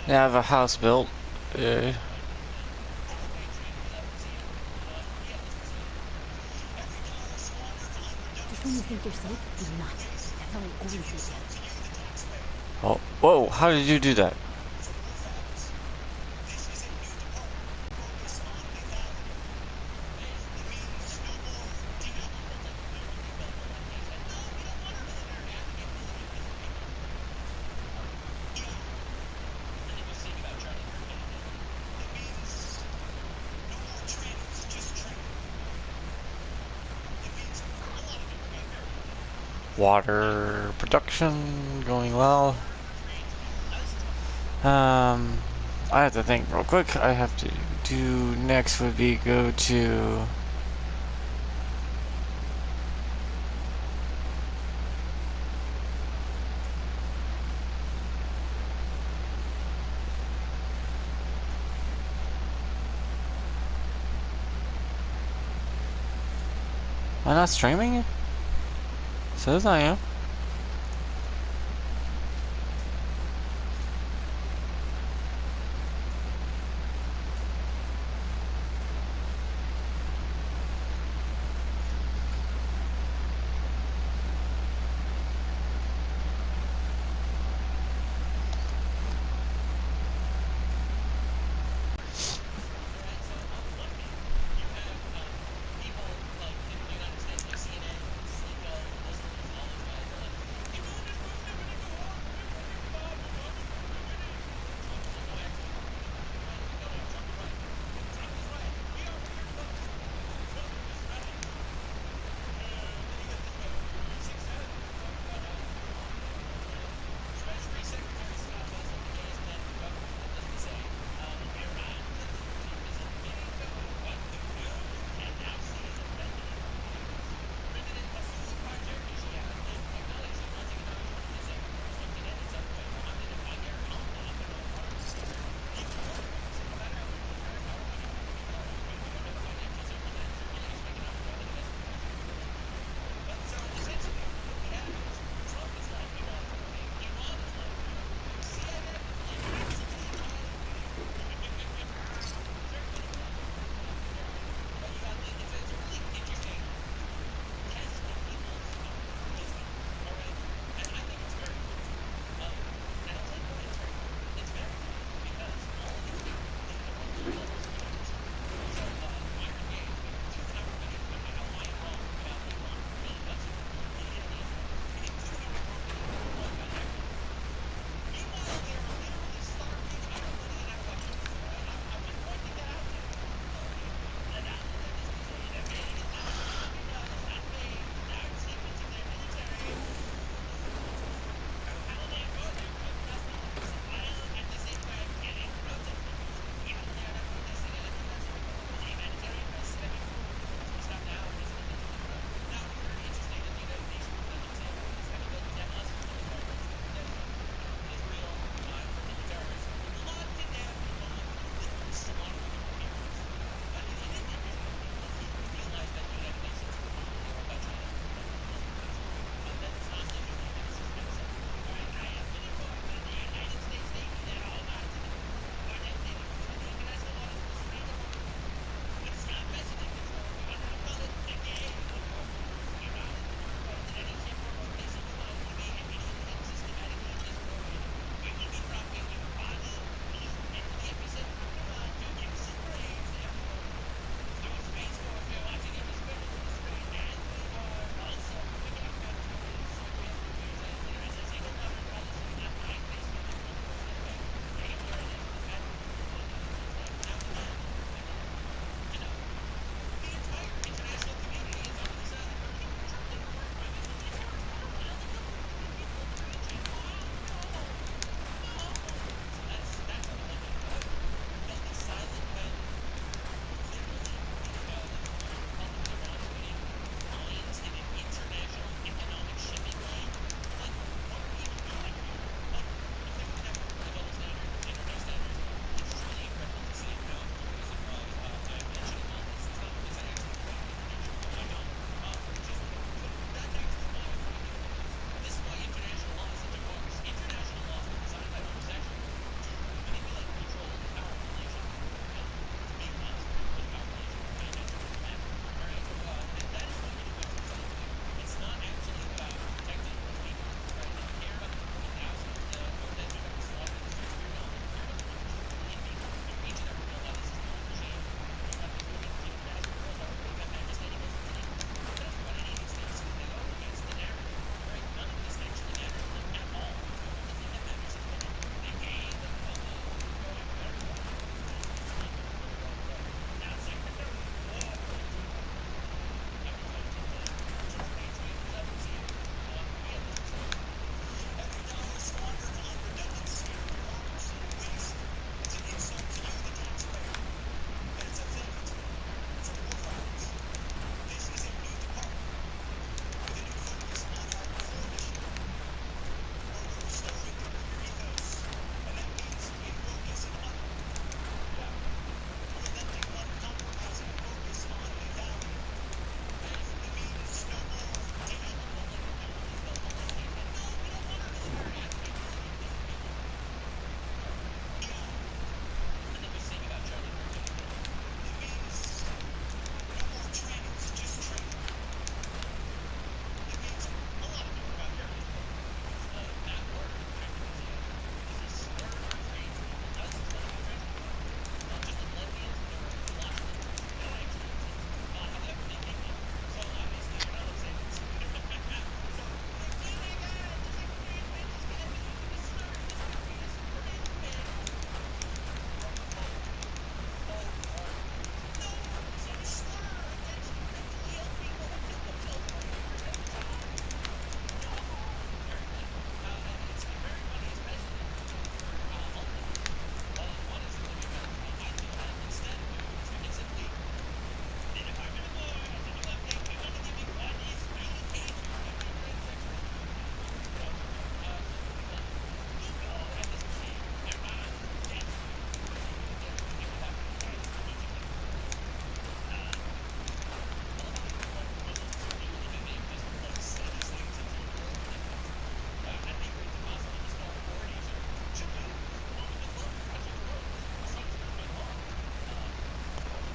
I have a house built. Uh, Just when you think you're safe, you're not. That's how I always get you. oh, whoa! How did you do that? Water production going well. I have to think real quick. I have to do next would be go to. Am I not streaming it? Says I am.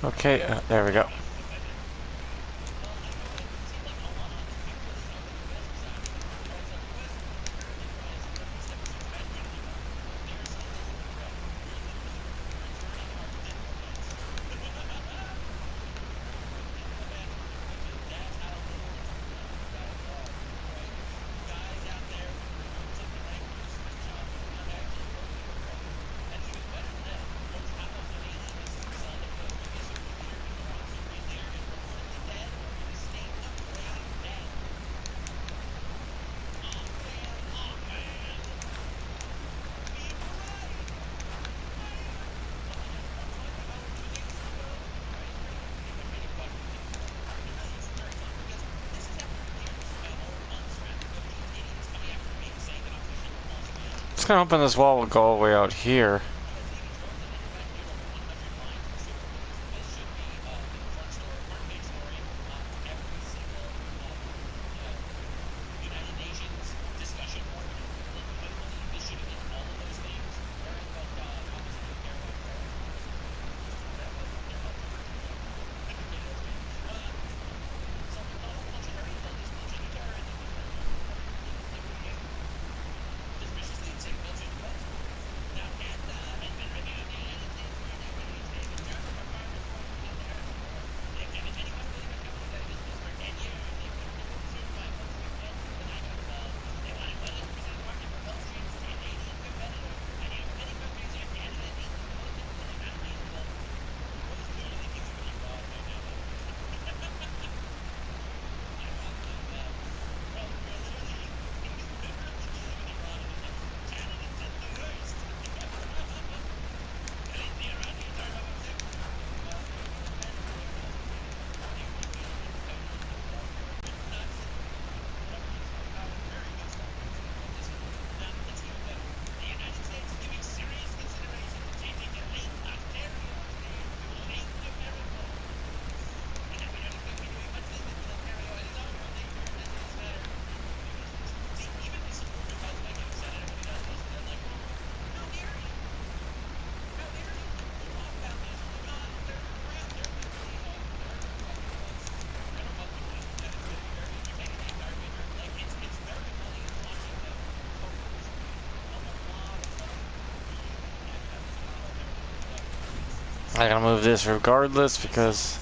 Okay, there we go. Just gonna open this wall will go all the way out here. I gotta move this regardless because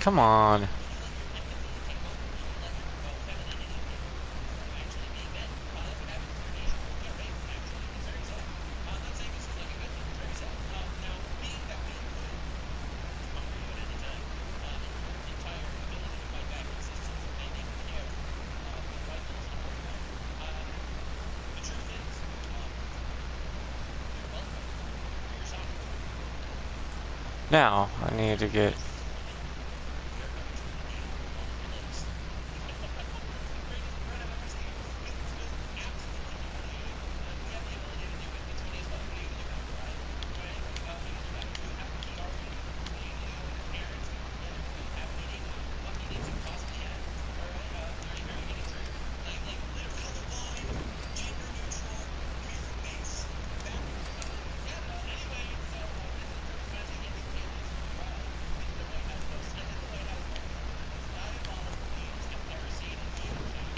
come on. Now I need to get.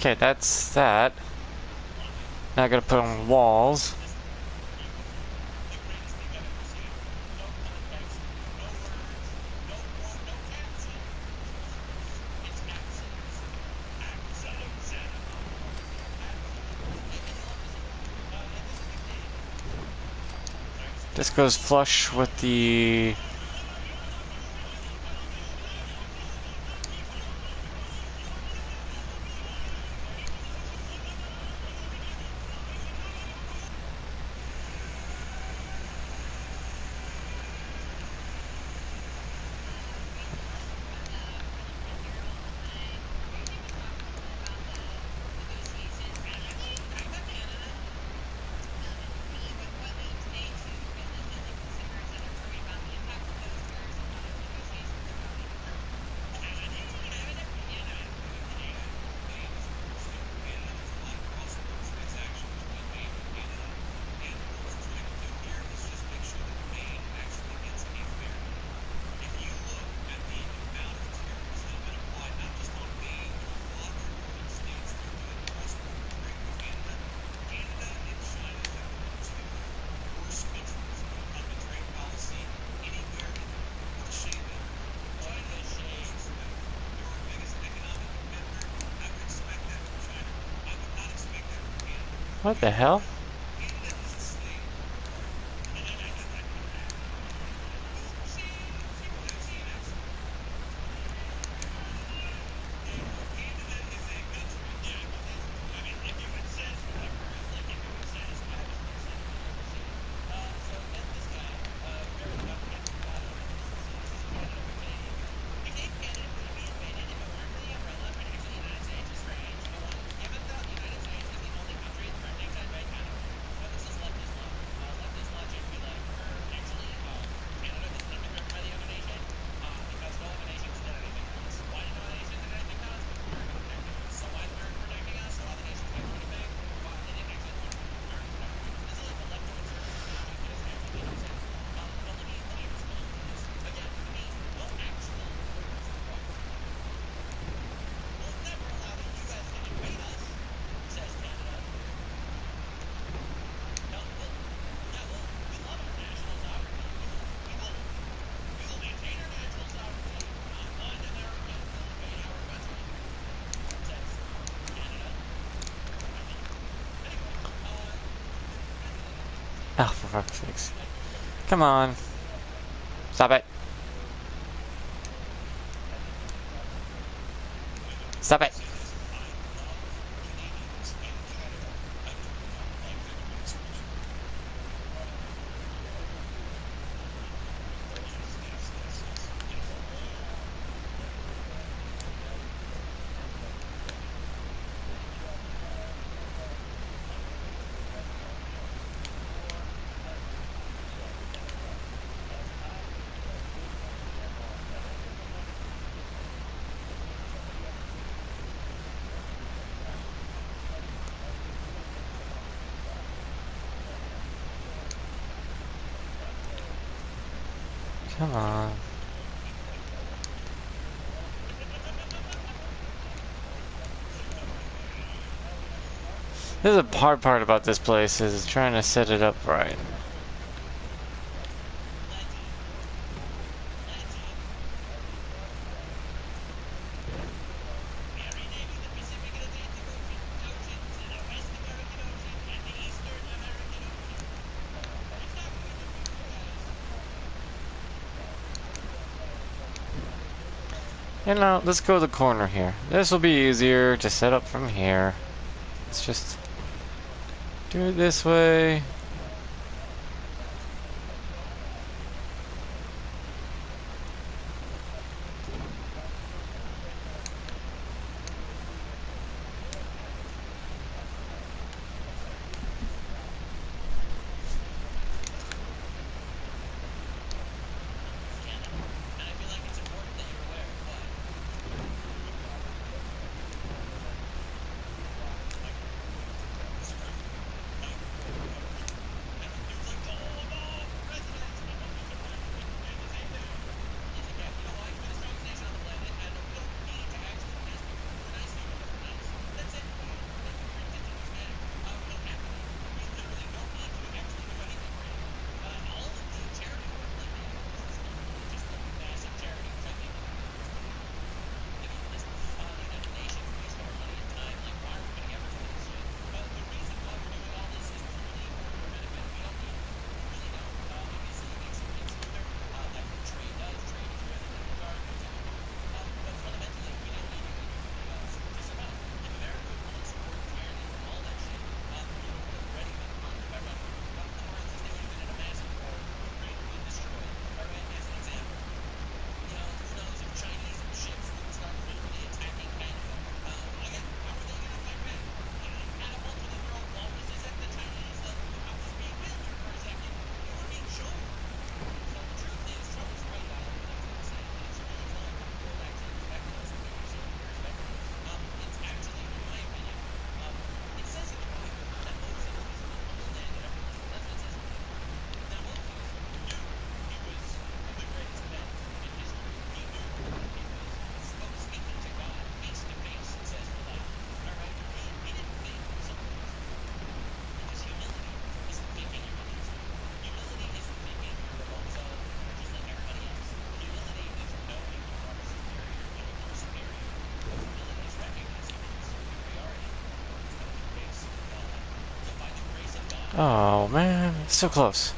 Okay, that's that. Now I gotta put on walls. This goes flush with the... What the hell? Oh, for fuck's sakes. Come on. Stop it. Stop it. Come on. This is the hard part about this place, is trying to set it up right. You know, let's go to the corner here. This will be easier to set up from here. Let's just do it this way. Oh man, it's so close.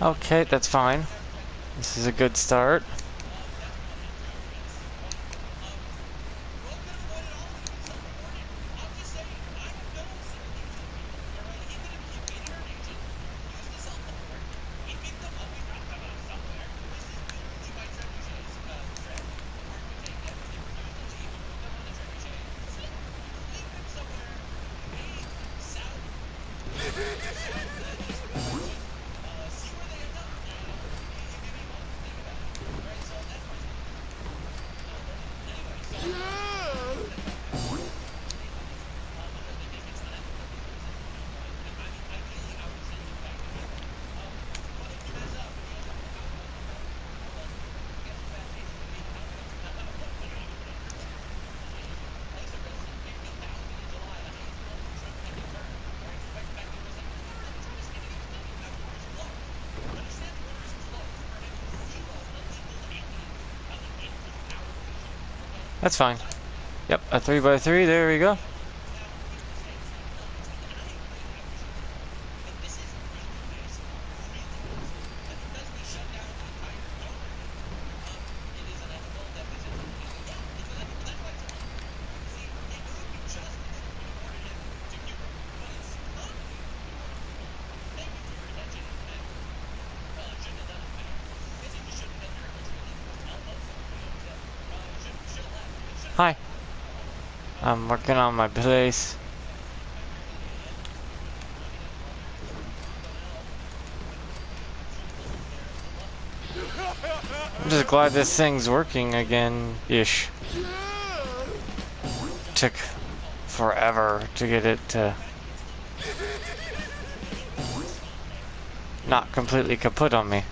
Okay, that's fine. This is a good start. That's fine. Yep, a 3x3, there we go. Hi. I'm working on my place. I'm just glad this thing's working again-ish. Took forever to get it to not completely kaput on me.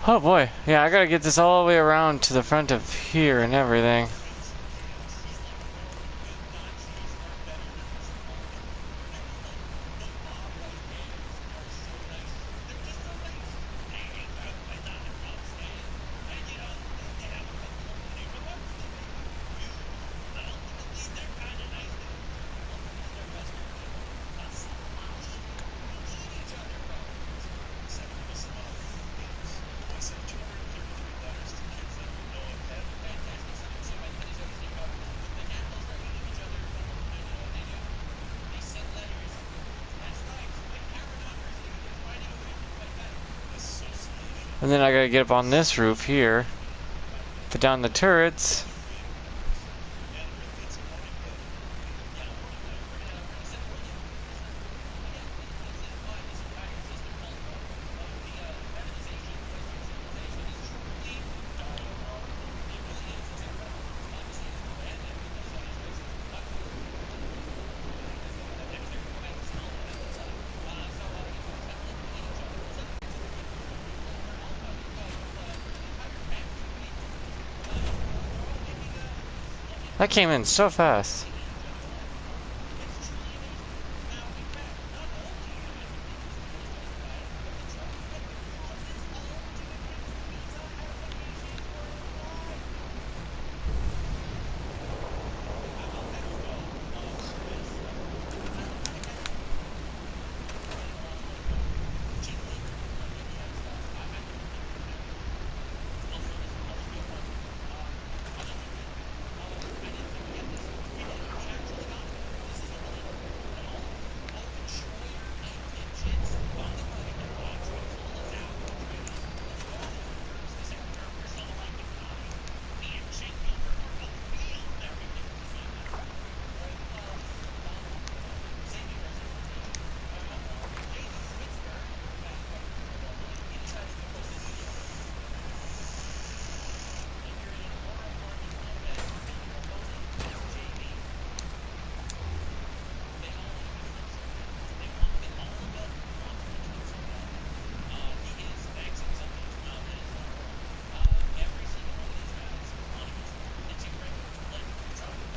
Oh boy, yeah, I gotta get this all the way around to the front of here and everything. And then I gotta get up on this roof here, put down the turrets. That came in so fast.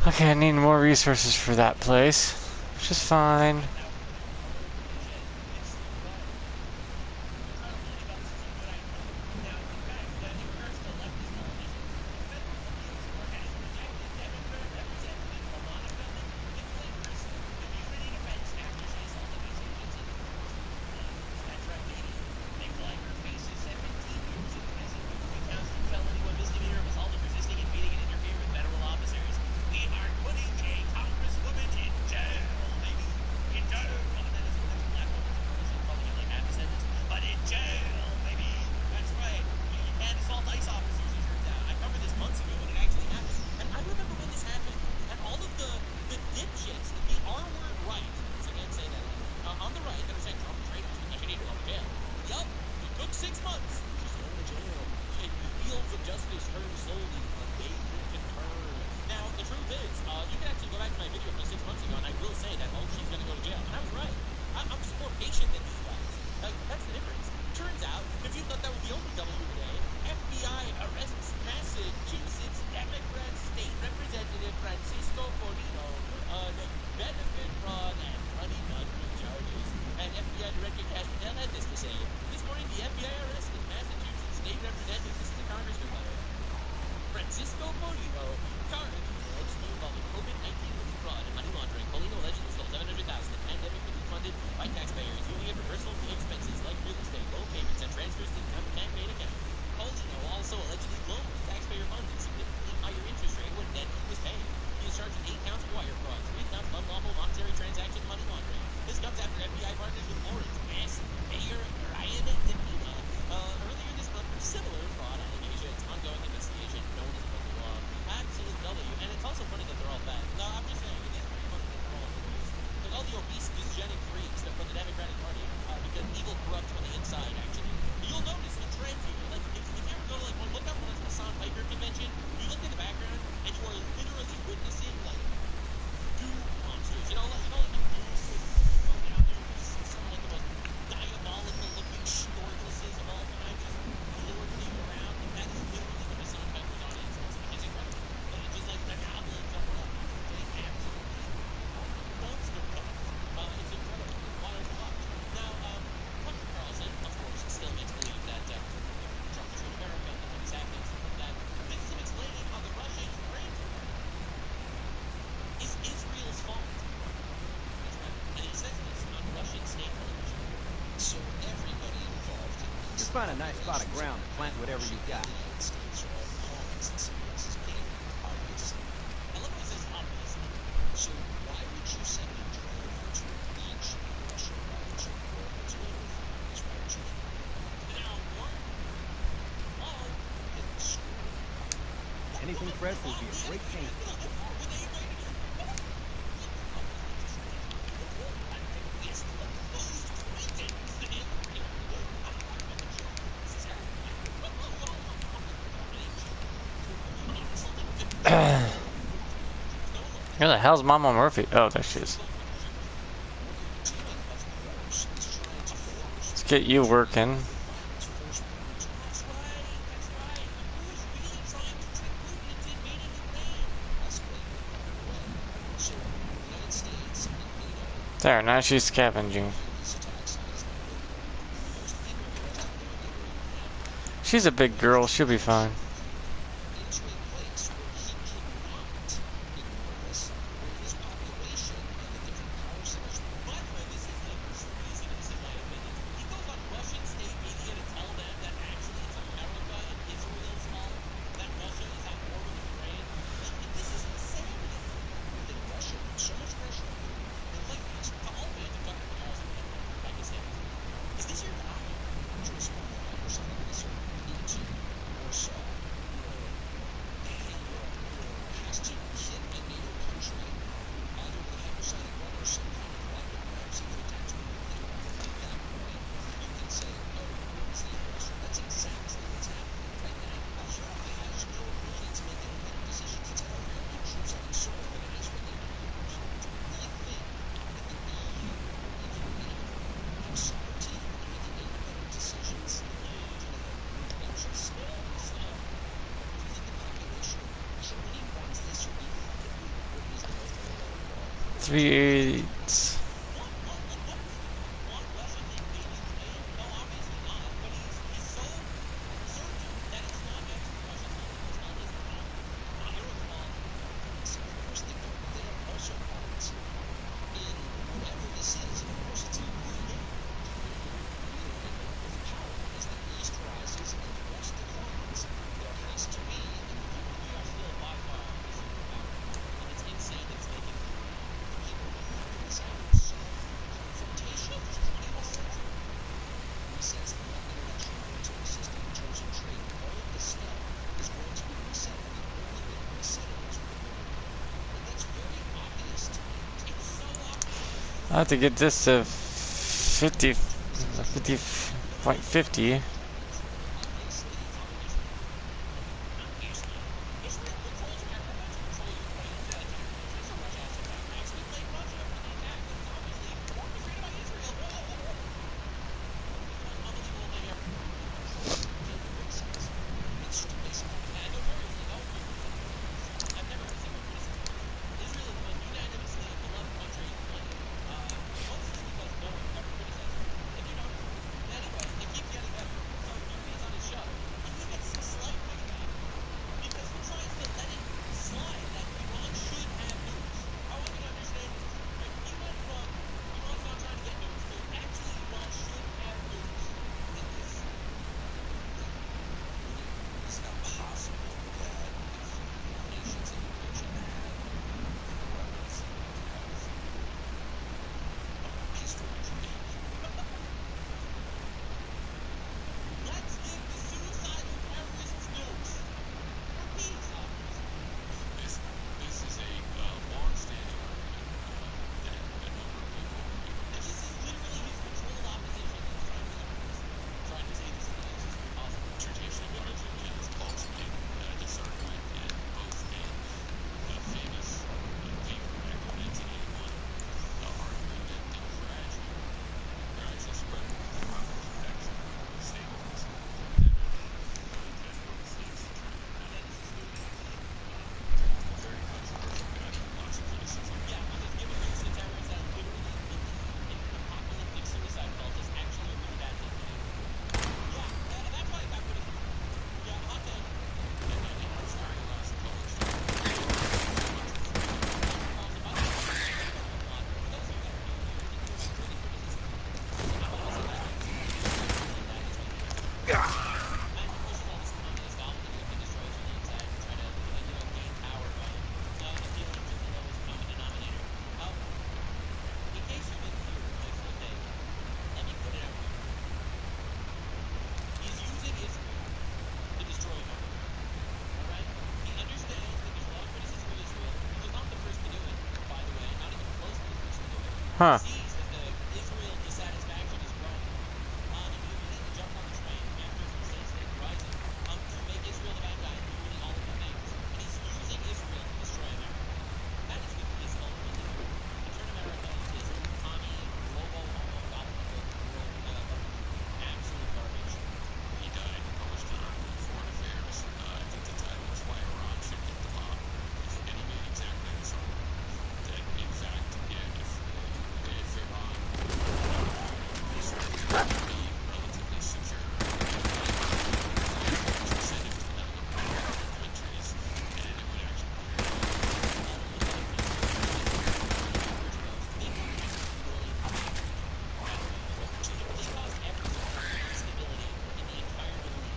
Okay, I need more resources for that place, which is fine. Find a nice spot of ground and plant whatever you got. anything fresh will be a great change. Where the hell's Mama Murphy? Oh, there she is. Let's get you working. There, now she's scavenging. She's a big girl, she'll be fine. Three. I have to get this to 50.50. Huh.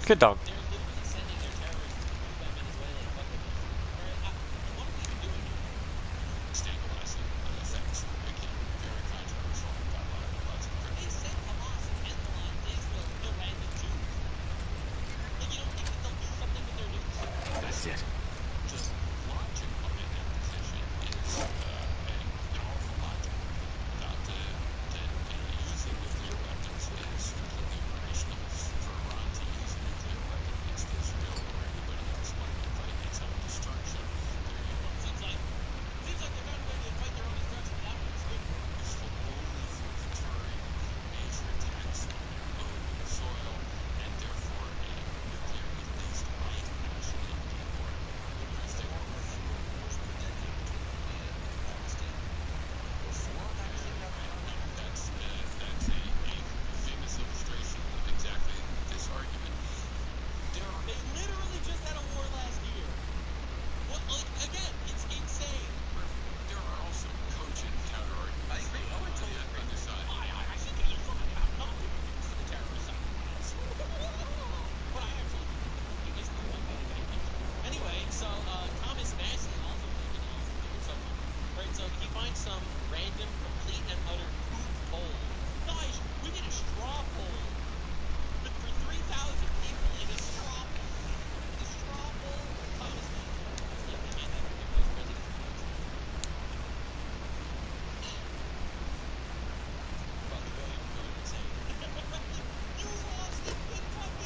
Good dog. That's it.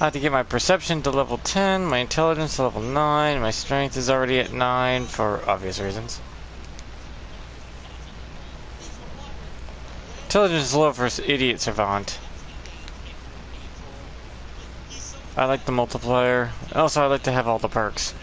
I have to get my perception to level 10, my intelligence to level 9, my strength is already at 9 for obvious reasons. Intelligence is low for idiot savant. I like the multiplier. Also, I like to have all the perks.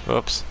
Oops.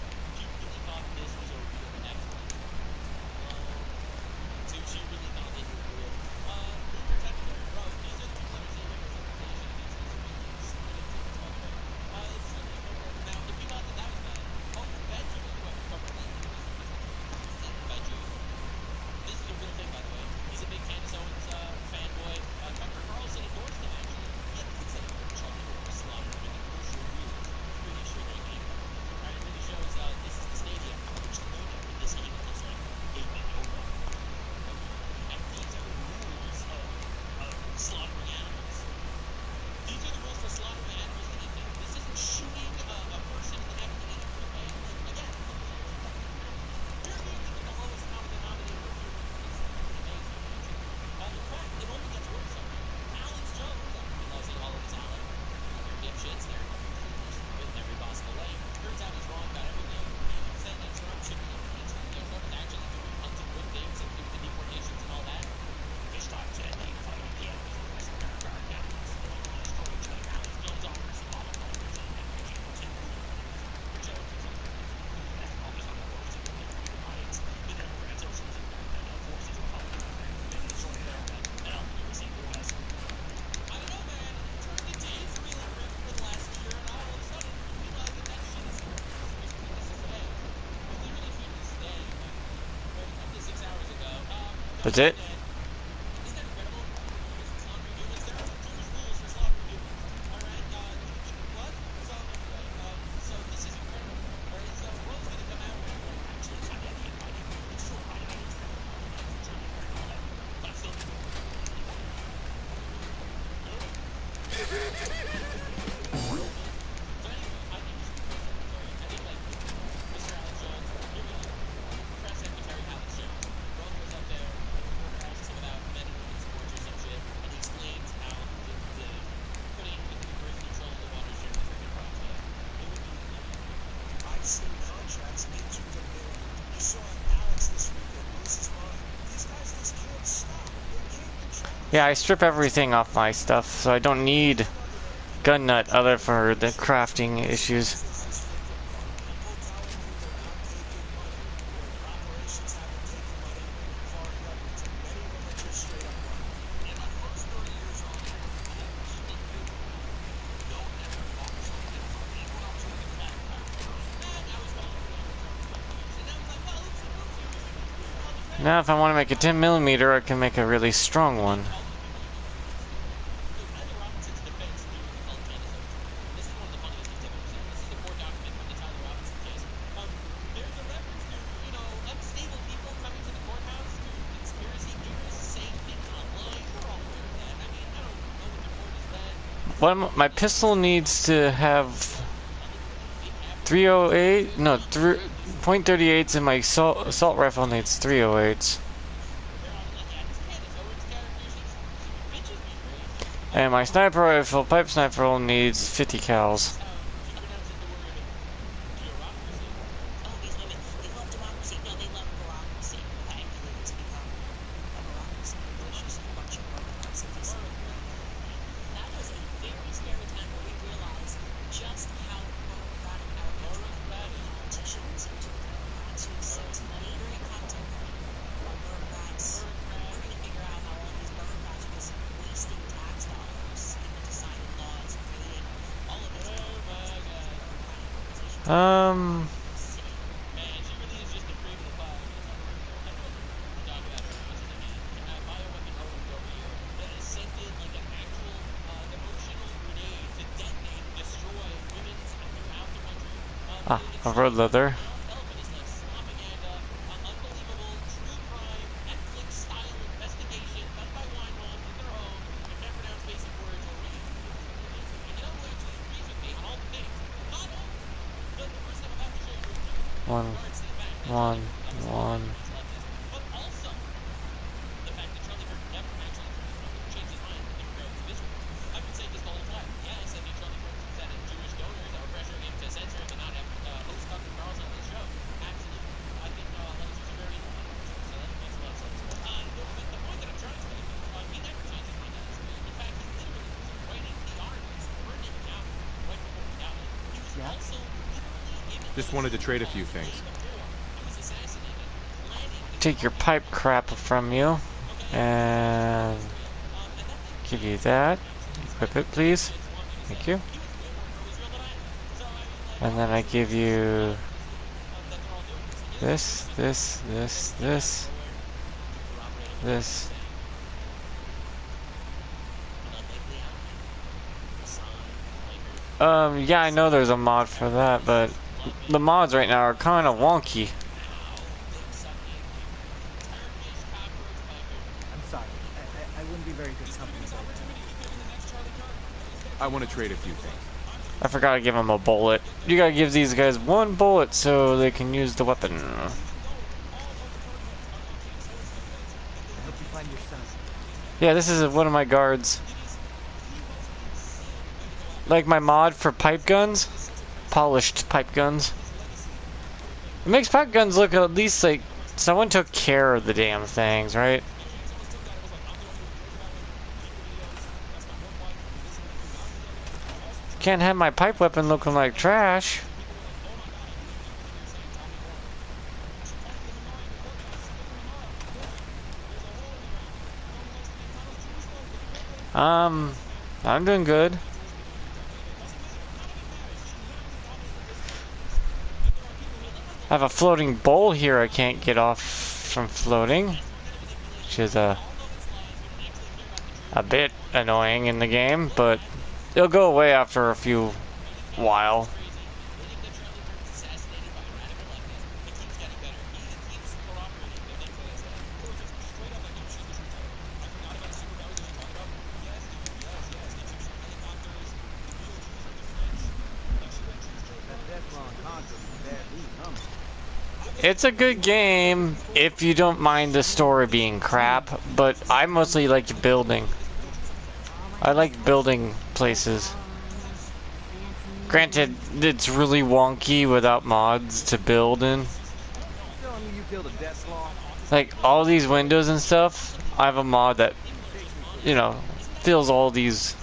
That's it? Yeah, I strip everything off my stuff, so I don't need gun nut other for the crafting issues. Now if I want to make a 10mm, I can make a really strong one. My pistol needs to have 308, no, .38s, and my assault rifle needs 308s. And my sniper rifle, pipe sniper, needs 50 cals. A road leather. One. Just wanted to trade a few things. Take your pipe crap from you and give you that. Equip it, please. Thank you. And then I give you this. Yeah, I know there's a mod for that, but the mods right now are kind of wonky. I'm sorry. I wouldn't be very good company right now. I want to trade a few things. I forgot to give them a bullet. You gotta give these guys one bullet so they can use the weapon. I hope you find your son. Yeah, this is one of my guards. Like my mod for pipe guns, polished pipe guns. It makes pipe guns look at least like someone took care of the damn things, right? Can't have my pipe weapon looking like trash. I'm doing good. I have a floating bowl here I can't get off from floating. which is a bit annoying in the game, but it'll go away after a few while. It's a good game if you don't mind the story being crap, but I mostly like building. I like building places. Granted, it's really wonky without mods to build in. Like, all these windows and stuff, I have a mod that, you know, fills all these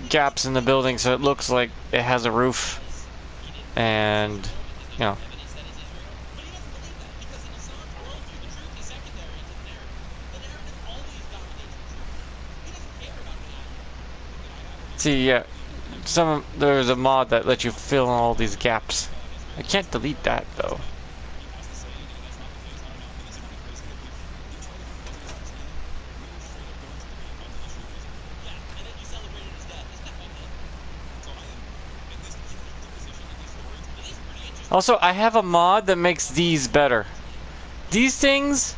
gaps in the building so it looks like it has a roof. And, you know. See, yeah, there's a mod that lets you fill in all these gaps. I can't delete that though. Also, I have a mod that makes these better. These things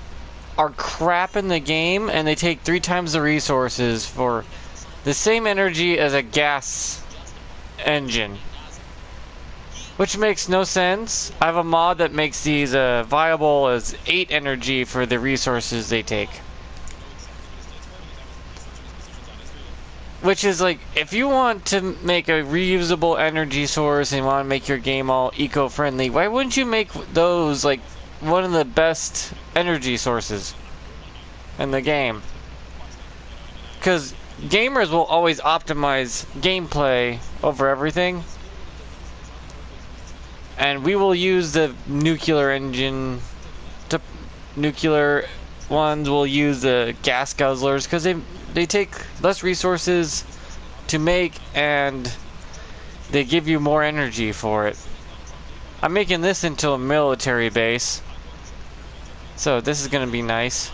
are crap in the game, and they take 3 times the resources for the same energy as a gas engine, which makes no sense. I have a mod that makes these viable as 8 energy for the resources they take. Which is like, if you want to make a reusable energy source and want to make your game all eco-friendly, why wouldn't you make those like one of the best energy sources in the game? Because gamers will always optimize gameplay over everything, and we will use the nuclear engine. Nuclear ones will use the gas guzzlers because they take less resources to make and they give you more energy for it. I'm making this into a military base, so this is gonna be nice.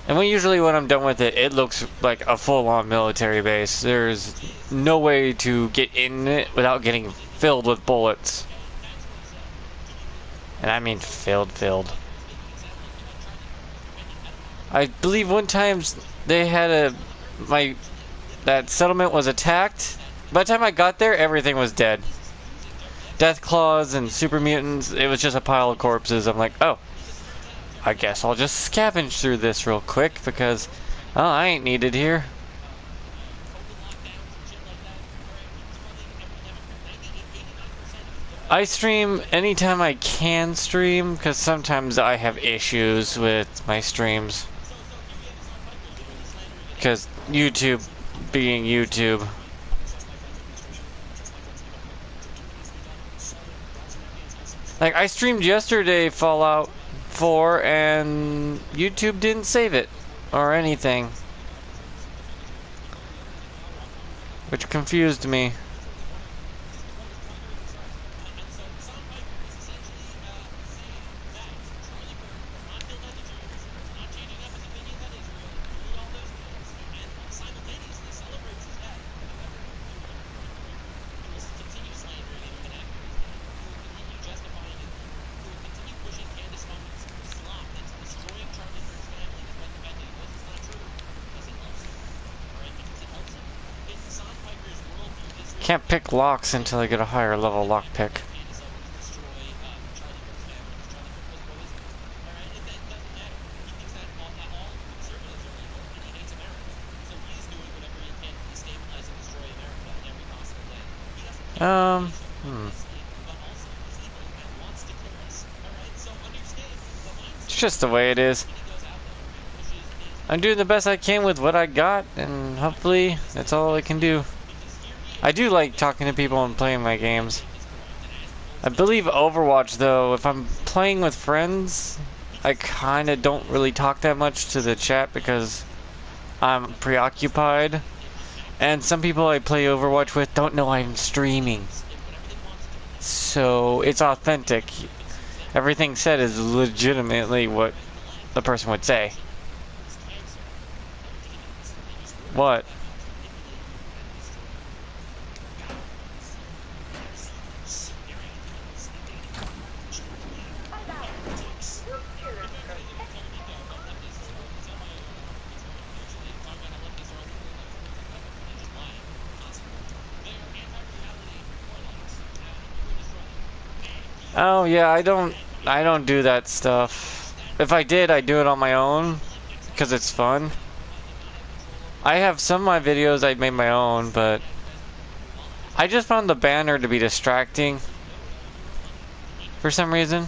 And when I'm done with it, it looks like a full-on military base. There's no way to get in it without getting filled with bullets. And I mean filled. I believe one time they had that settlement was attacked. By the time I got there, everything was dead. Death Claws and super mutants, it was just a pile of corpses. I'm like, oh. I guess I'll just scavenge through this real quick because, oh, I ain't needed here. I stream anytime I can stream because sometimes I have issues with my streams. Because YouTube being YouTube. Like, I streamed yesterday Fallout 4 and YouTube didn't save it or anything, which confused me. Can't pick locks until I get a higher level lockpick. It's just the way it is. I'm doing the best I can with what I got, and hopefully that's all I can do. I do like talking to people and playing my games. I believe Overwatch, though, if I'm playing with friends, I kinda don't really talk that much to the chat because I'm preoccupied. And some people I play Overwatch with don't know I'm streaming. So it's authentic. everything said is legitimately what the person would say. What? Oh yeah, I don't do that stuff. If I did, I'd do it on my own because it's fun. I have some of my videos I made my own, but I just found the banner to be distracting for some reason.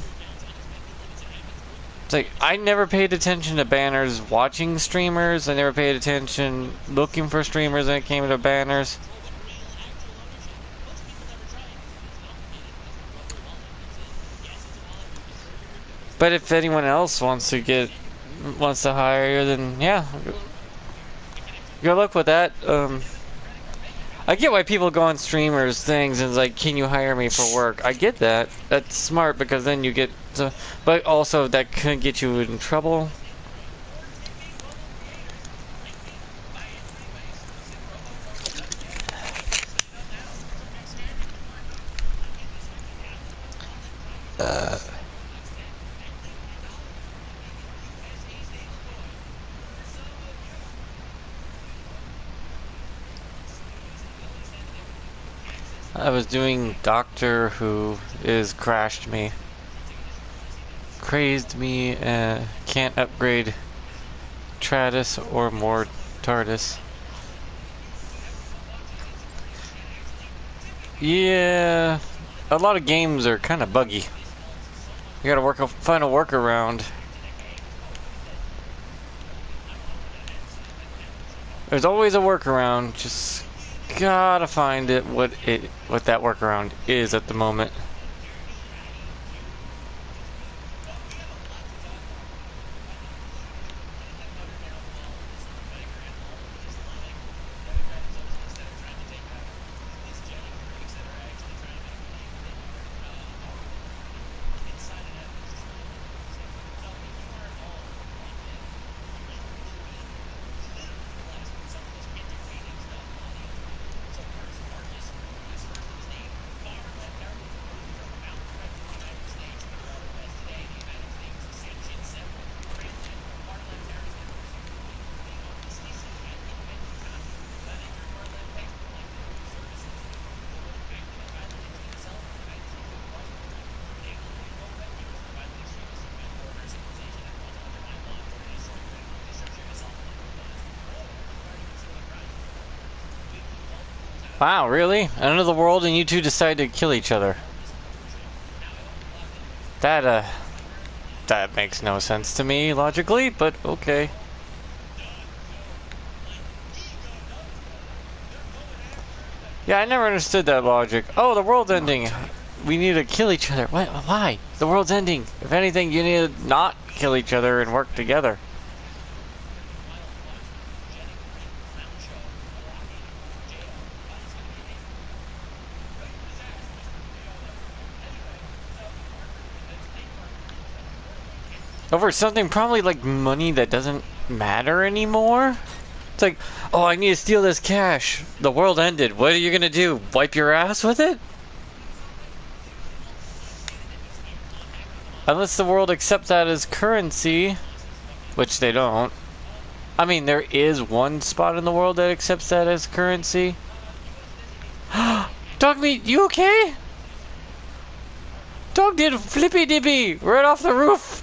It's like I never paid attention to banners watching streamers. I never paid attention looking for streamers when it came to banners. But if anyone else wants to hire you, then yeah, good luck with that. I get why people go on streamers things and it's like, can you hire me for work? I get that. That's smart because then you get to, but also that could get you in trouble. I was doing Doctor Who is crashed me. Crazed me, can't upgrade Tratus or more TARDIS. Yeah, a lot of games are kind of buggy. You gotta find a workaround. There's always a workaround, just gotta find it what that workaround is at the moment. Wow, really? Another world and you two decide to kill each other. That makes no sense to me logically, but okay. Yeah, I never understood that logic. Oh, the world's ending. We need to kill each other. Why? The world's ending. If anything, you need to not kill each other and work together. Over something probably like money that doesn't matter anymore? It's like, oh, I need to steal this cash. The world ended. What are you gonna do? Wipe your ass with it? Unless the world accepts that as currency, which they don't. I mean, there is one spot in the world that accepts that as currency. Dog meat, you okay? Dog did a flippy dippy right off the roof.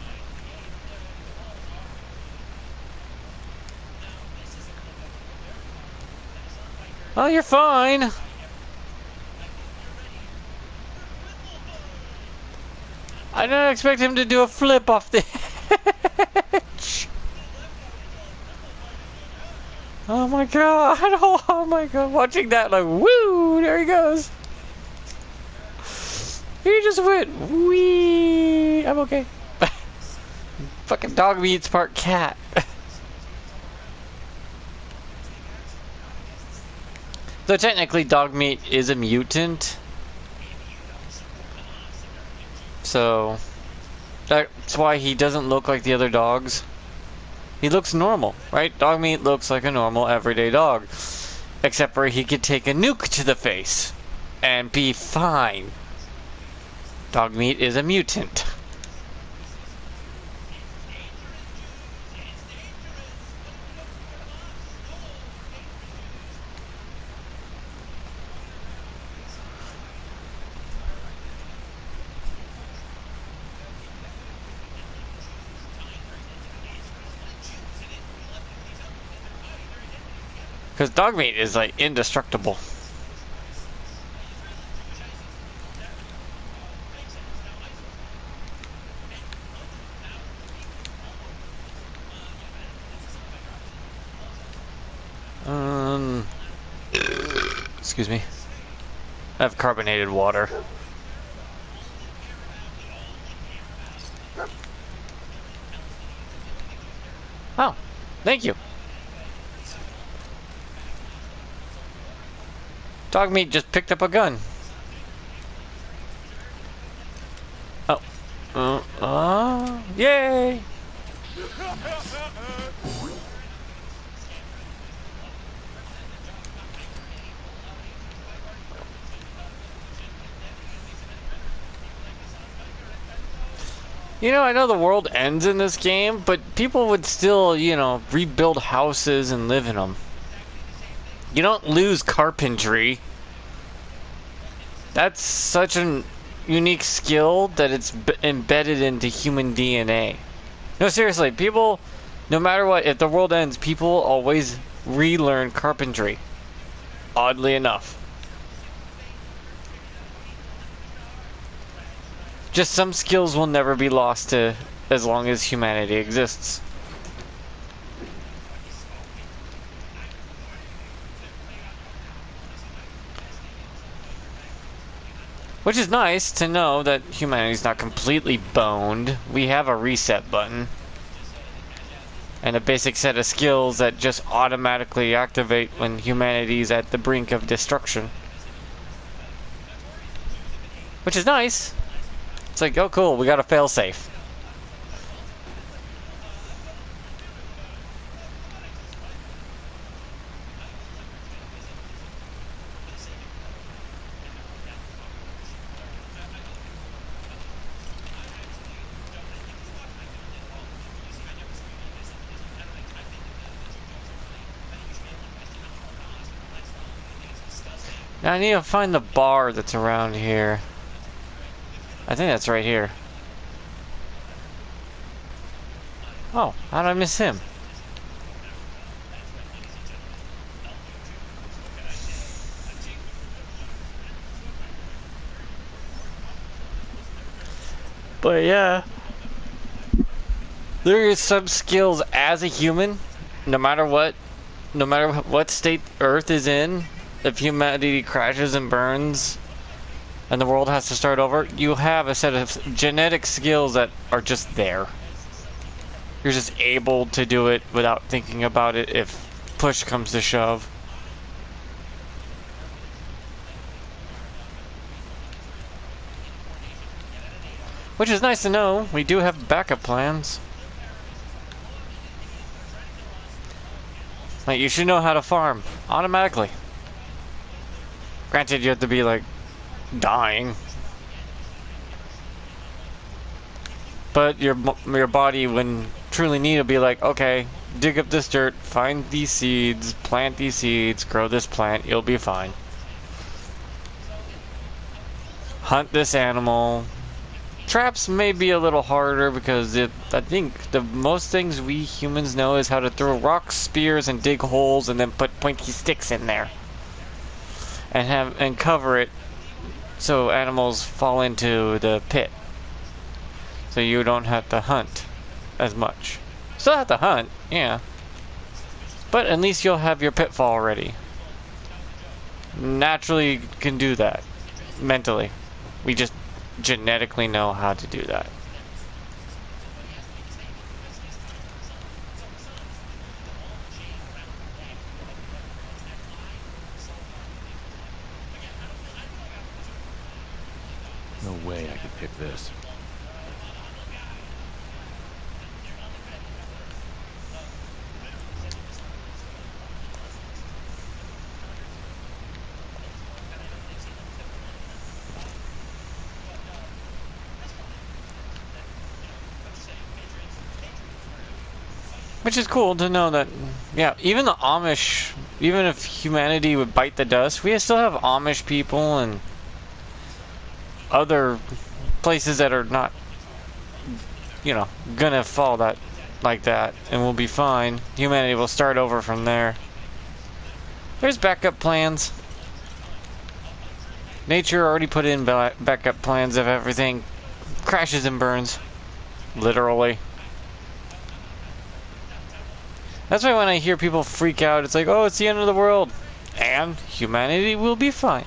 Oh, you're fine. I didn't expect him to do a flip off the edge. Oh my god. Oh my god. Watching that like, woo, there he goes. He just went, wee. I'm okay. Fucking dog meat's part cat. So technically dog meat is a mutant. So That's why he doesn't look like the other dogs. He looks normal, right? Dogmeat looks like a normal everyday dog. Except for he could take a nuke to the face and be fine. Dogmeat is a mutant. Because Dogmeat is like indestructible. Excuse me. I have carbonated water. Oh, thank you. Dogmeat just picked up a gun. Oh. Yay! You know, I know the world ends in this game, but people would still, you know, rebuild houses and live in them. You don't lose carpentry. That's such a unique skill that it's embedded into human DNA. No, seriously, people, no matter what, if the world ends, people always relearn carpentry. Oddly enough. Just some skills will never be lost to as long as humanity exists. Which is nice to know that humanity's not completely boned. We have a reset button. And a basic set of skills that just automatically activate when humanity's at the brink of destruction. Which is nice. It's like, oh cool, we got a failsafe. Now I need to find the bar that's around here. I think that's right here. Oh, how did I miss him? But yeah, there is some skills as a human, no matter what state Earth is in, if humanity crashes and burns and the world has to start over, you have a set of genetic skills that are just there. You're just able to do it without thinking about it if push comes to shove. Which is nice to know. We do have backup plans. Like, you should know how to farm automatically. Granted, you have to be like dying, but your body, when truly need, will be like, okay, dig up this dirt, find these seeds, plant these seeds, grow this plant, you'll be fine. Hunt this animal. Traps may be a little harder because I think the most things we humans know is how to throw rocks, spears, and dig holes, and then put pointy sticks in there, and cover it so animals fall into the pit, so you don't have to hunt as much. Still have to hunt, yeah, but at least you'll have your pitfall ready. Naturally can do that. Mentally, we just genetically know how to do that. No way I could pick this. Which is cool to know that, yeah, even the Amish, even if humanity would bite the dust, we still have Amish people and other places that are not, you know, gonna fall that like that, and we'll be fine. Humanity will start over from there. There's backup plans. Nature already put in backup plans if everything crashes and burns. Literally. That's why when I hear people freak out, it's like, oh, it's the end of the world. And humanity will be fine.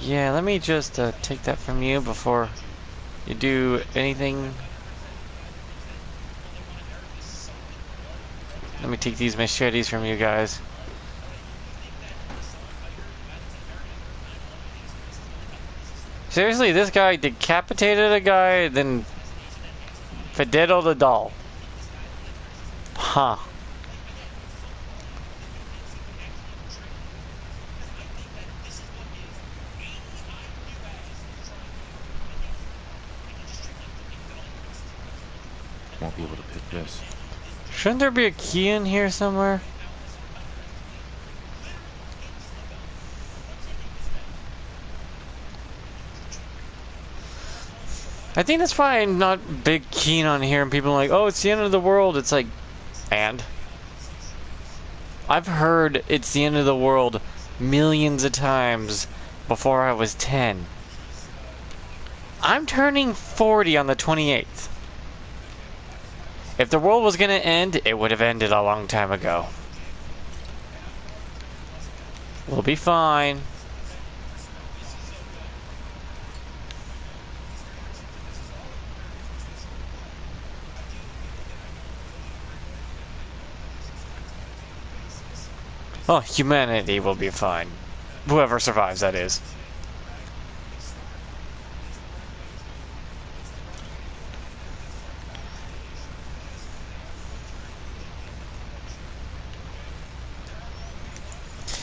Yeah, let me just take that from you before you do anything. Let me take these machetes from you guys. Seriously, this guy decapitated a guy, then fiddled a doll. Huh. Won't be able to pick this. Shouldn't there be a key in here somewhere? I think that's why I'm not big keen on hearing people like, oh, it's the end of the world. It's like, and? I've heard it's the end of the world millions of times before I was 10. I'm turning 40 on the 28th. If the world was gonna end, it would have ended a long time ago. We'll be fine. Oh, humanity will be fine. Whoever survives, that is.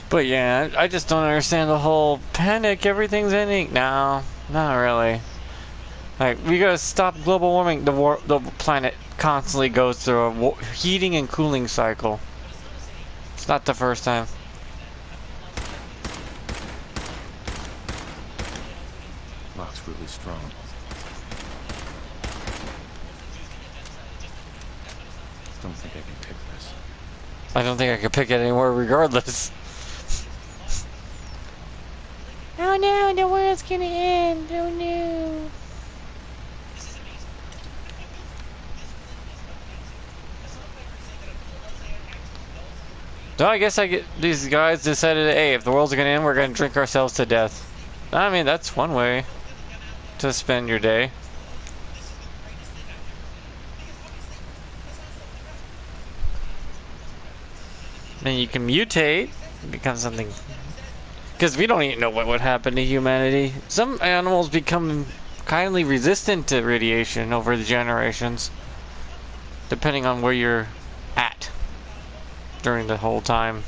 But yeah, I just don't understand the whole panic, everything's ending. No, not really. Like, we gotta stop global warming. The planet constantly goes through a heating and cooling cycle. It's not the first time. Lock's really strong. Don't think I can pick this. I don't think I could pick it anymore regardless. Oh no, the world's gonna end. Oh no. So I guess these guys decided, hey, if the world's gonna end, we're gonna drink ourselves to death. I mean, that's one way to spend your day. Then you can mutate, become something. Because we don't even know what would happen to humanity. Some animals become kindly resistant to radiation over the generations, depending on where you're at during the whole time.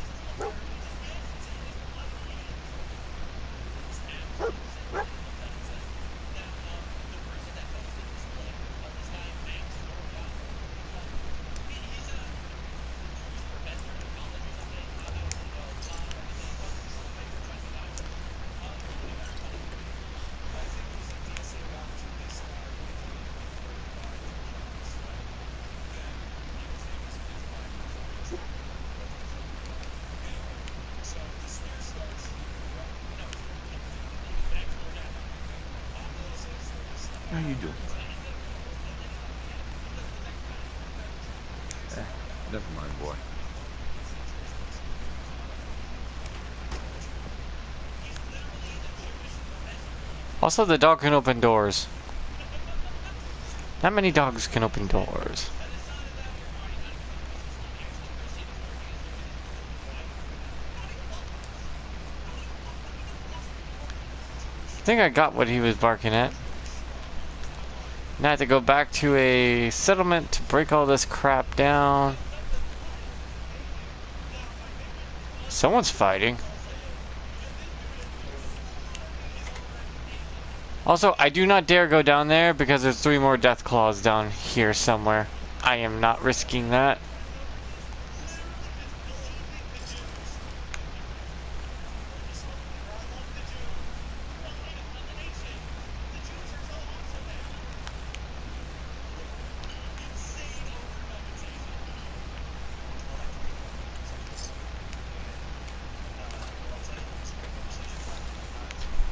How you doing? Never mind, boy. Also, the dog can open doors. Not many dogs can open doors. I think I got what he was barking at. Now I have to go back to a settlement to break all this crap down. Someone's fighting. Also, I do not dare go down there because there's 3 more death claws down here somewhere. I am not risking that.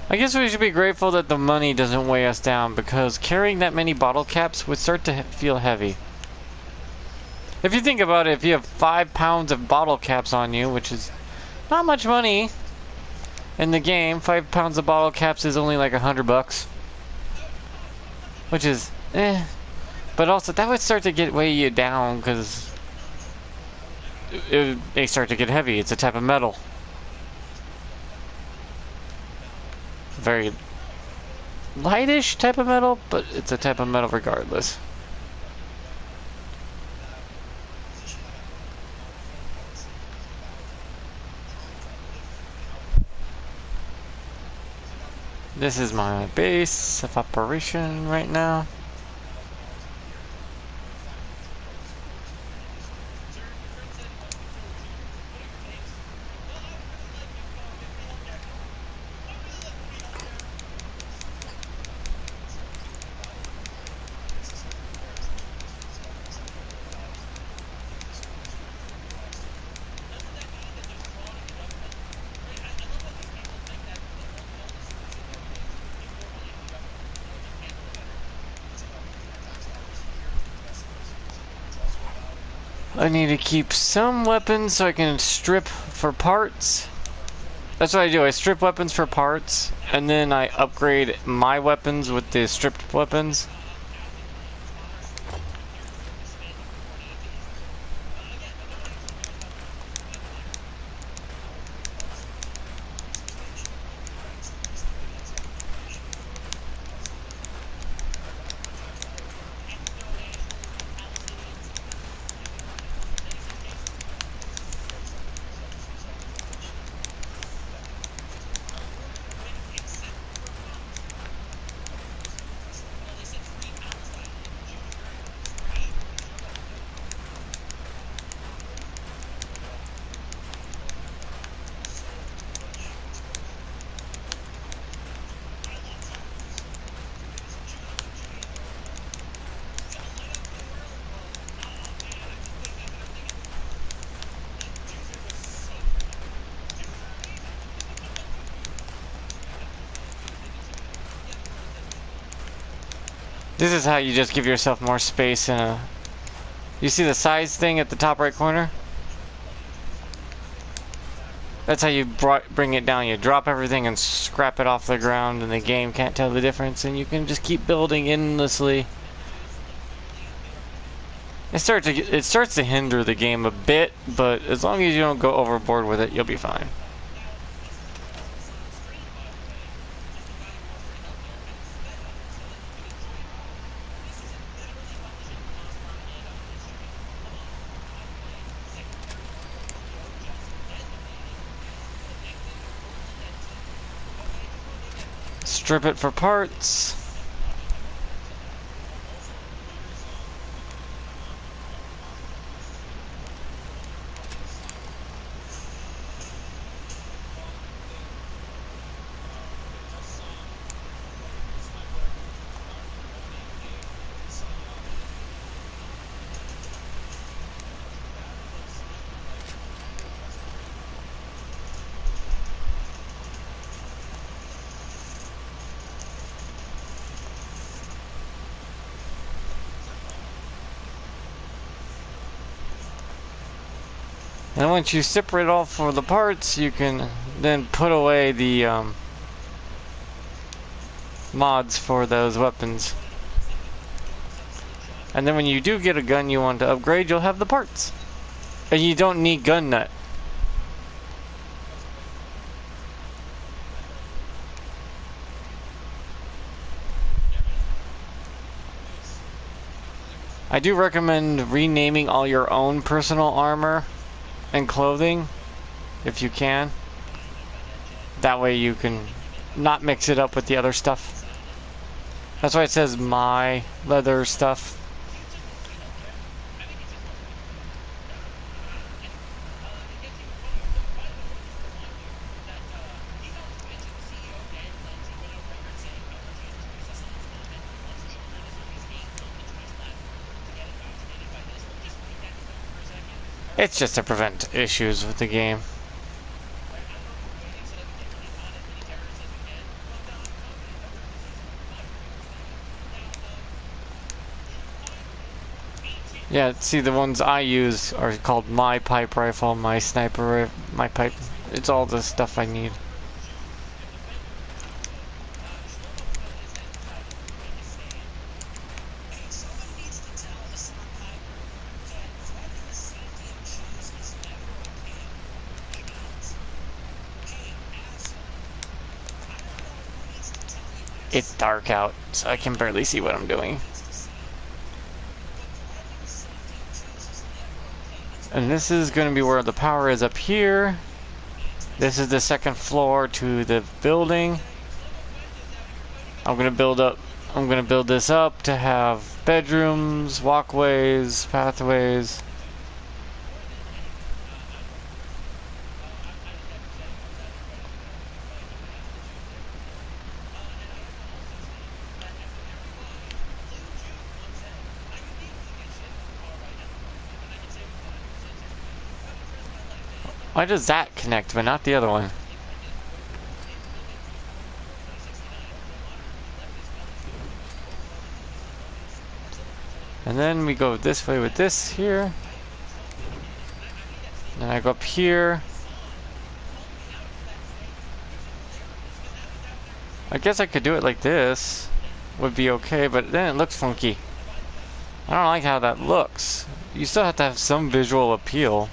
I guess we should be grateful that the money doesn't weigh us down, because carrying that many bottle caps would start to feel heavy. If you think about it, if you have 5 pounds of bottle caps on you, which is not much money in the game, 5 pounds of bottle caps is only like $100, which is but also that would start to weigh you down, because they start to get heavy. It's a type of metal. Very lightish type of metal, but it's a type of metal regardless. This is my base of operation right now. I need to keep some weapons so I can strip for parts. That's what I do. I strip weapons for parts, and then I upgrade my weapons with the stripped weapons. This is how you just give yourself more space in a... You see the size thing at the top right corner? That's how you bring it down. You drop everything and scrap it off the ground, and the game can't tell the difference, and you can just keep building endlessly. It starts to hinder the game a bit, but as long as you don't go overboard with it, you'll be fine. Strip it for parts. And once you separate all for the parts, you can then put away the mods for those weapons. And then when you do get a gun you want to upgrade, you'll have the parts. And you don't need gun nut. I do recommend renaming all your own personal armor and clothing, if you can. That way you can not mix it up with the other stuff. That's why it says my leather stuff. It's just to prevent issues with the game. Yeah, see, the ones I use are called my pipe rifle, my sniper, my pipe. It's all the stuff I need. It's dark out, so I can barely see what I'm doing. And this is going to be where the power is up here. This is the second floor to the building. I'm going to build this up to have bedrooms, walkways, pathways. Why does that connect, but not the other one? And then we go this way with this here. Then I go up here. I guess I could do it like this. Would be okay, but then it looks funky. I don't like how that looks. You still have to have some visual appeal.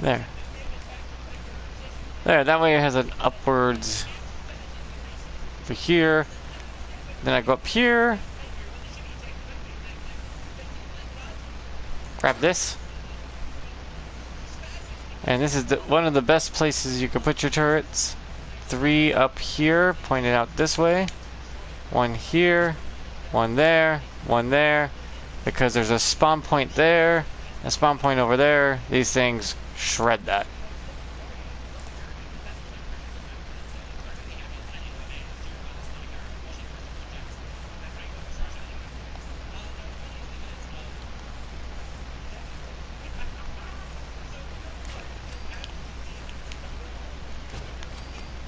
There. There, that way it has an upwards for here. Then I go up here. Grab this. And this is one of the best places you can put your turrets. 3 up here, pointed out this way. 1 here, 1 there, 1 there. Because there's a spawn point there, a spawn point over there. These things shred that.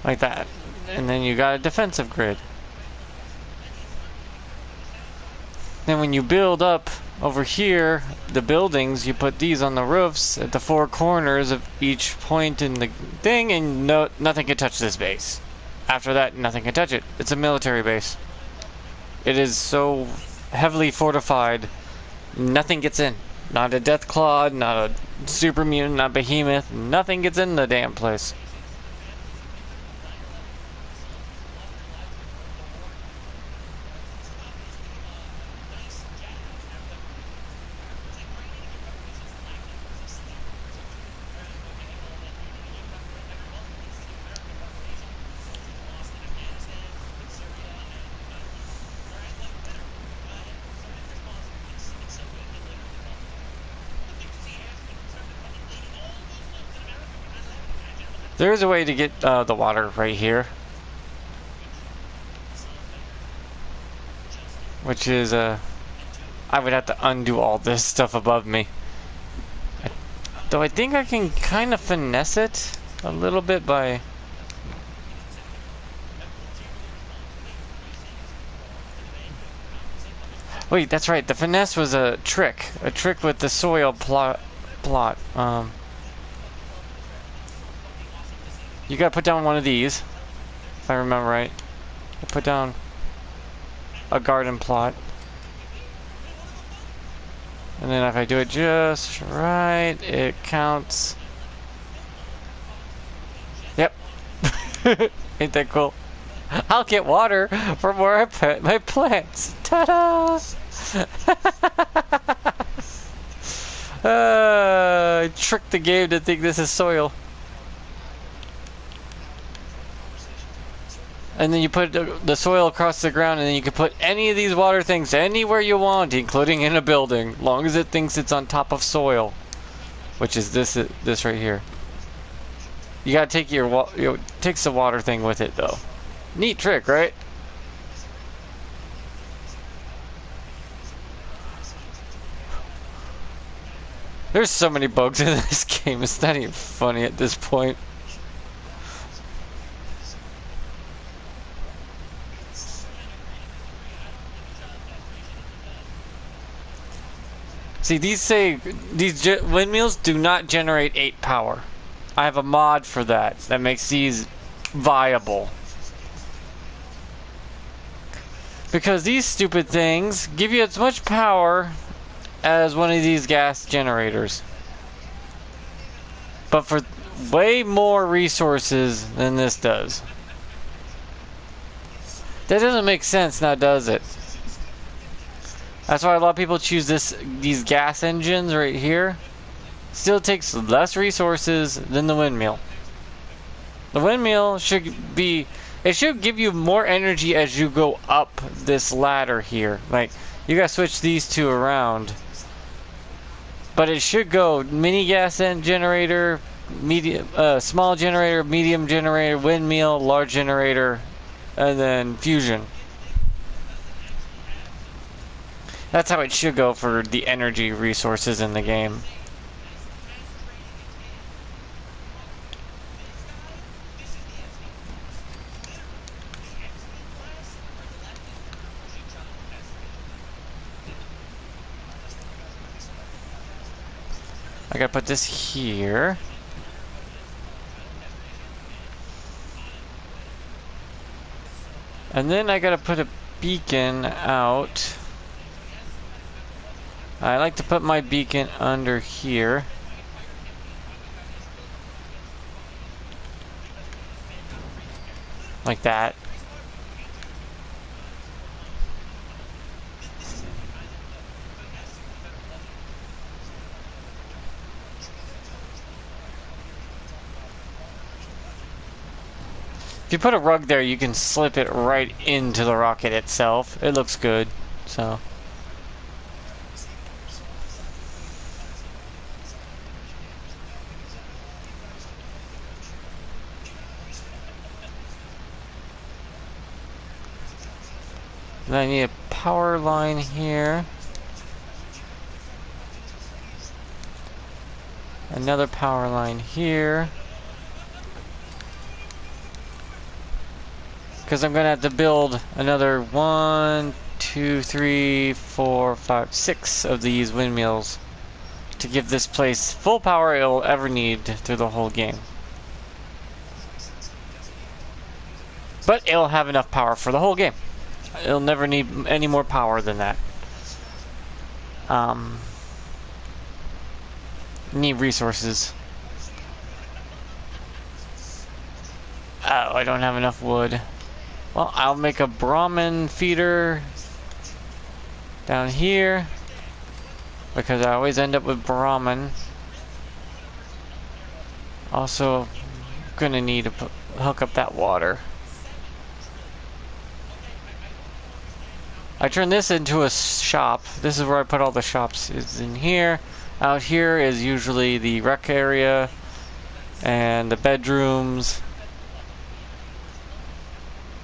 Like that. And then you got a defensive grid. Then when you build up over here, the buildings, you put these on the roofs at the 4 corners of each point in the thing, and nothing can touch this base. After that, nothing can touch it. It's a military base. It is so heavily fortified, nothing gets in. Not a Deathclaw, not a super mutant, not Behemoth. Nothing gets in the damn place. There is a way to get the water right here, which is I would have to undo all this stuff above me. Though I think I can kind of finesse it a little bit by... Wait, that's right. The finesse was a trick with the soil plot. You gotta put down one of these, if I remember right. Put down a garden plot. And then if I do it just right, it counts. Yep. Ain't that cool? I'll get water from where I put my plants. Ta-da! I tricked the game to think this is soil. And then you put the soil across the ground, and then you can put any of these water things anywhere you want, including in a building, long as it thinks it's on top of soil, which is this right here. You gotta take takes the water thing with it though. Neat trick, right? There's so many bugs in this game, it's not even funny at this point. See, these windmills do not generate 8 power. I have a mod for that makes these viable. Because these stupid things give you as much power as one of these gas generators. But for way more resources than this does. That doesn't make sense now, does it? That's why a lot of people choose these gas engines right here. Still takes less resources than the windmill. The windmill should give you more energy as you go up this ladder here. Like, you gotta switch these two around. But it should go mini gas generator, medium, small generator, medium generator, windmill, large generator, and then fusion. That's how it should go for the energy resources in the game. I gotta put this here. And then I gotta put a beacon out. I like to put my beacon under here. Like that. If you put a rug there, you can slip it right into the rocket itself. It looks good, so. Then I need a power line here. Another power line here. Because I'm going to have to build another 1, 2, 3, 4, 5, 6 of these windmills to give this place full power it'll ever need through the whole game. But it'll have enough power for the whole game. It'll never need any more power than that. Need resources. Oh, I don't have enough wood. Well, I'll make a Brahmin feeder down here because I always end up with Brahmin. Also, gonna need to hook up that water. I turn this into a shop. This is where I put all the shops. Is in here. Out here is usually the rec area and the bedrooms.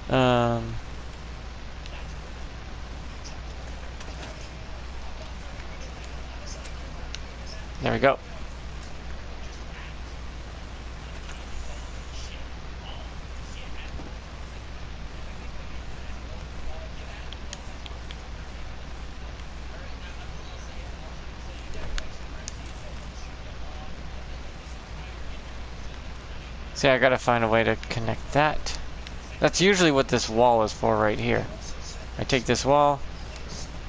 There we go. See, I gotta find a way to connect that. That's usually what this wall is for right here. I take this wall,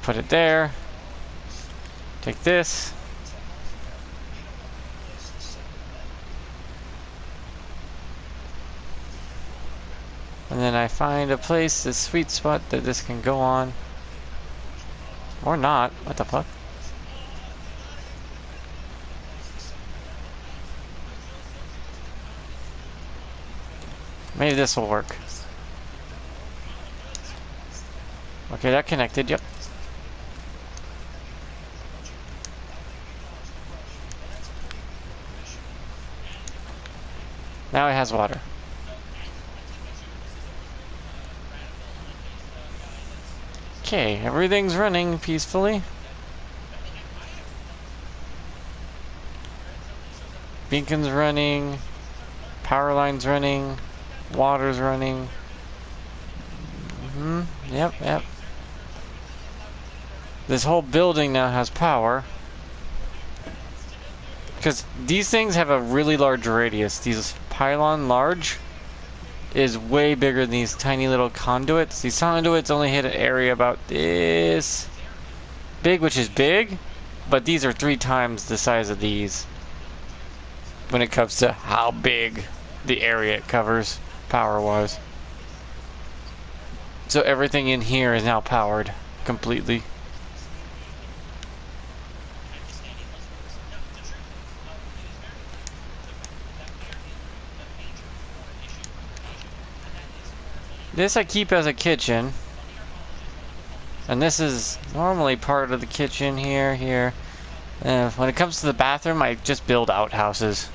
put it there, take this. And then I find a place, this sweet spot that this can go on. Or not, what the fuck? Maybe this will work. Okay, that connected, yep. Now it has water. Okay, everything's running peacefully. Beacon's running. Power line's running. Water's running. Yep. This whole building now has power. Because these things have a really large radius. These pylon large is way bigger than these tiny little conduits. These conduits only hit an area about this big, which is big, but these are 3 times the size of these when it comes to how big the area it covers power-wise. So everything in here is now powered completely. This I keep as a kitchen. And this is normally part of the kitchen here. When it comes to the bathroom, I just build outhouses.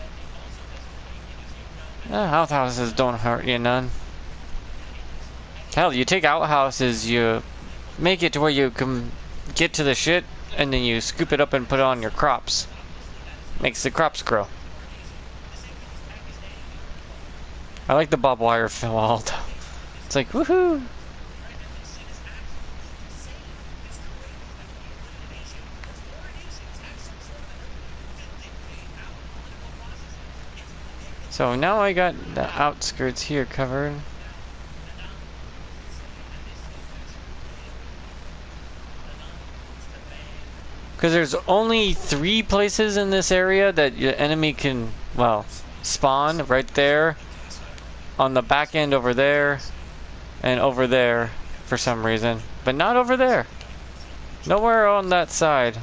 Outhouses don't hurt you none. Hell, you take outhouses, you make it to where you can get to the shit, and then you scoop it up and put it on your crops. Makes the crops grow. I like the barbed wire wall. It's like, woohoo! So now I got the outskirts here covered. Because there's only 3 places in this area that your enemy can, well, spawn. Right there, on the back end over there, and over there for some reason. But not over there. Nowhere on that side.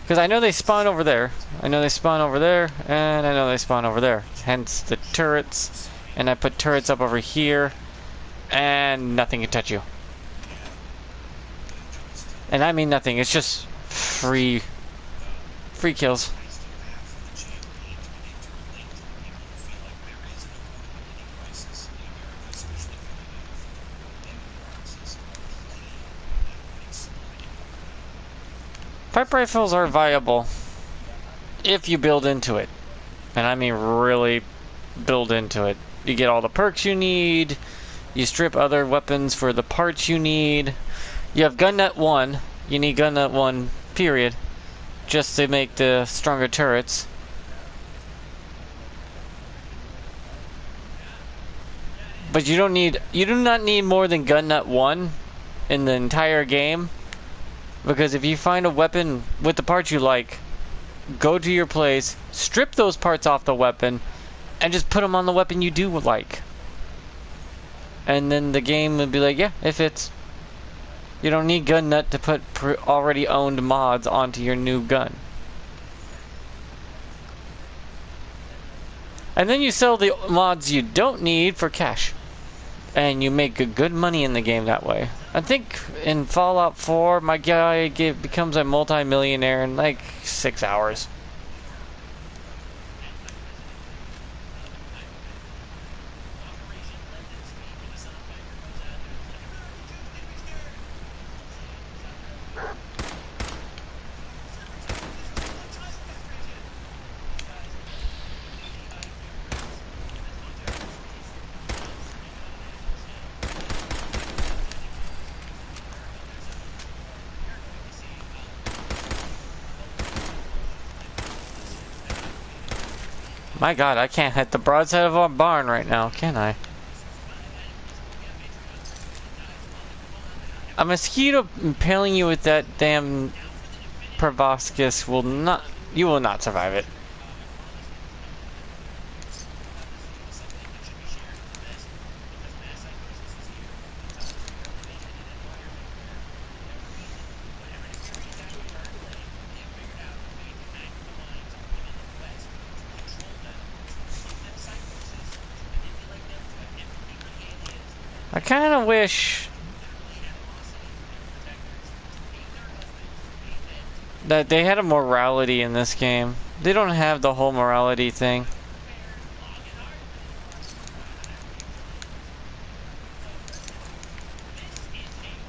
Because I know they spawn over there. I know they spawn over there, and I know they spawn over there. Hence the turrets. And I put turrets up over here, and nothing can touch you. And I mean nothing, it's just free kills. Pipe rifles are viable if you build into it. And I mean really build into it. You get all the perks you need, you strip other weapons for the parts you need. You have gun nut 1. You need gun nut 1, period. Just to make the stronger turrets. But you do not need more than gun nut 1 in the entire game. Because if you find a weapon with the parts you like, go to your place, strip those parts off the weapon, and just put them on the weapon you do like. And then the game will be like, yeah, it fits. You don't need gun nut to put already owned mods onto your new gun. And then you sell the mods you don't need for cash. And you make good money in the game that way. I think in Fallout 4, my guy becomes a multi-millionaire in like 6 hours. My god, I can't hit the broadside of our barn right now, can I? A mosquito impaling you with that damn proboscis will not... You will not survive it. I kind of wish that they had a morality in this game. They don't have the whole morality thing.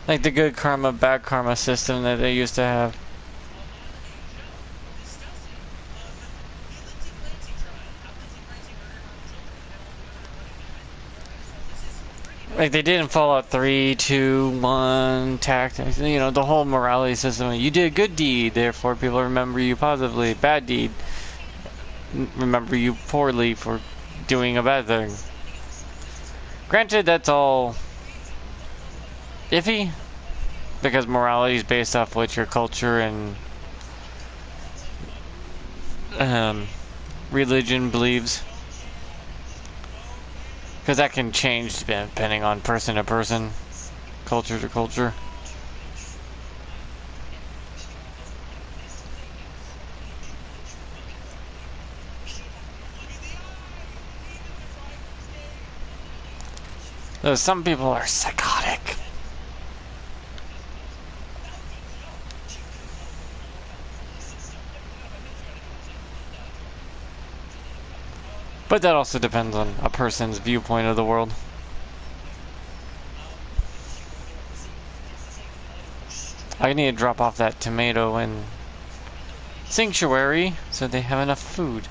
Like the good karma, bad karma system that they used to have. Like they did in Fallout 3, 2, 1, tactics, you know, the whole morality system. You did a good deed, therefore people remember you positively. Bad deed, remember you poorly for doing a bad thing. Granted, that's all iffy, because morality is based off what your culture and religion believes. Because that can change depending on person to person, culture to culture. Though some people are psychotic. But that also depends on a person's viewpoint of the world. I need to drop off that tomato in Sanctuary so they have enough food.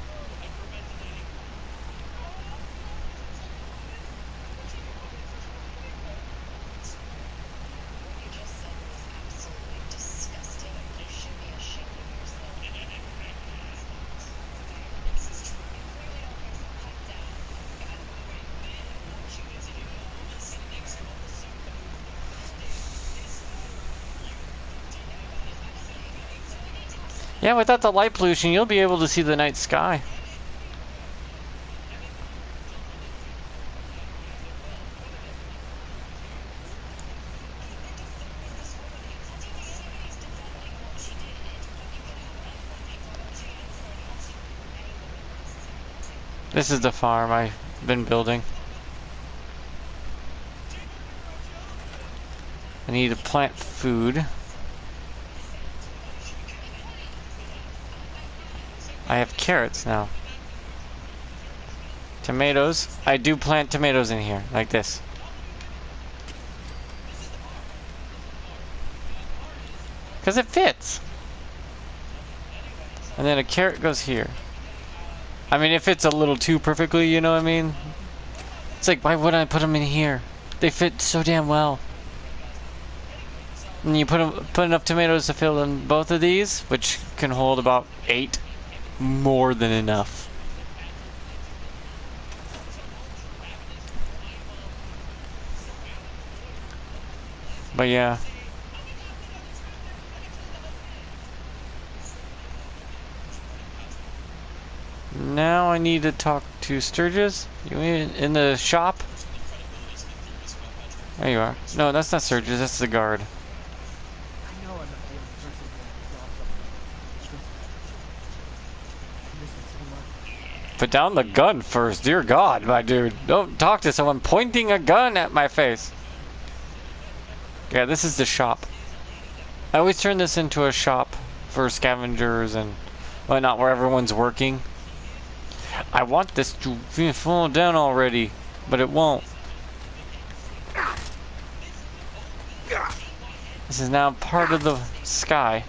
Yeah, without the light pollution, you'll be able to see the night sky. This is the farm I've been building. I need to plant food. I have carrots now. Tomatoes. I do plant tomatoes in here, like this. Because it fits. And then a carrot goes here. I mean, it fits a little too perfectly, you know what I mean? It's like, why wouldn't I put them in here? They fit so damn well. And you put enough tomatoes to fill in both of these, which can hold about 8. More than enough. But yeah. Now I need to talk to Sturgis. You in the shop? There you are. No, that's not Sturgis, that's the guard. Put down the gun first, dear God, my dude. Don't talk to someone pointing a gun at my face. Yeah, this is the shop. I always turn this into a shop for scavengers and whatnot, where everyone's working. I want this to fall down already, but it won't. This is now part of the sky.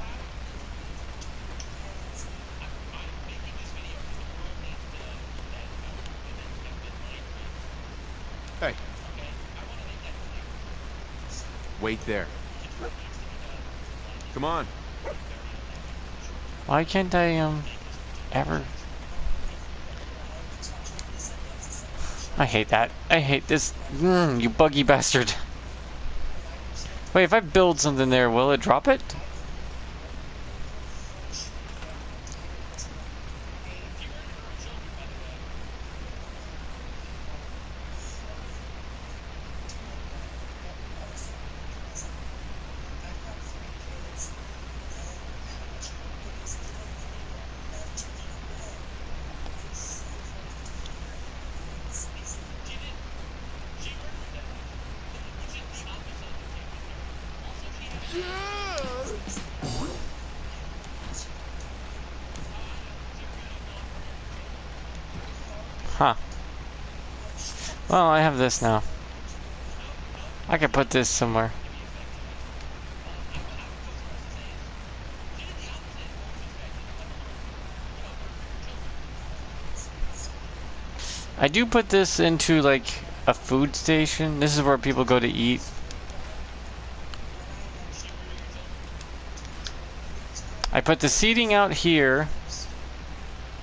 Hey. Wait there. Come on. Why can't I, ever? I hate that. I hate this. You buggy bastard. Wait, if I build something there, will it drop it? Huh. Well, I have this now. I could put this somewhere. I do put this into like a food station. This is where people go to eat. I put the seating out here.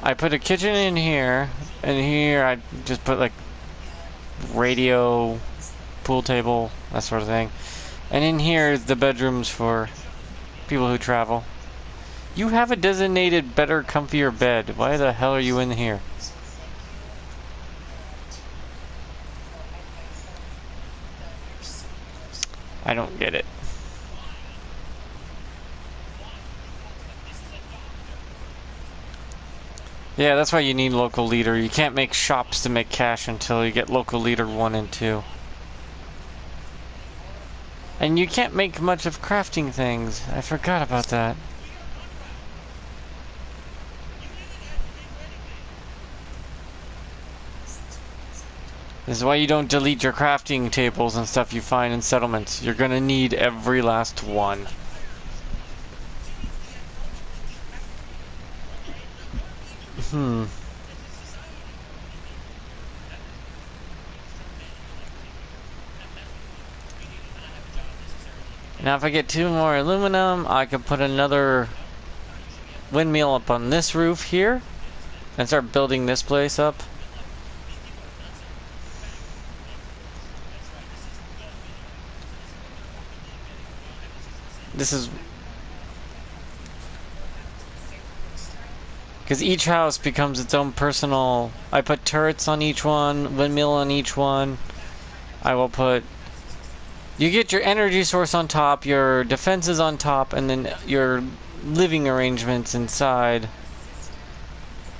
I put a kitchen in here, and here I just put like radio, pool table, that sort of thing. And in here, the bedrooms for people who travel. You have a designated better, comfier bed. Why the hell are you in here? I don't get it. Yeah, that's why you need local leader. You can't make shops to make cash until you get local leader 1 and 2. And you can't make much of crafting things. I forgot about that. This is why you don't delete your crafting tables and stuff you find in settlements. You're gonna need every last one. Now if I get 2 more aluminum, I can put another windmill up on this roof here and start building this place up. This is because each house becomes its own personal. I put turrets on each one, windmill on each one. I will put. You get your energy source on top, your defenses on top, and then your living arrangements inside.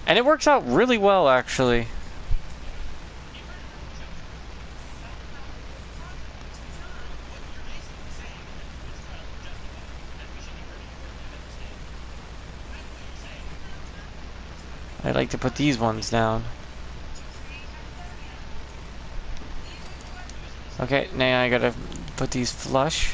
And it works out really well, actually. I like to put these ones down. Okay, now I gotta put these flush.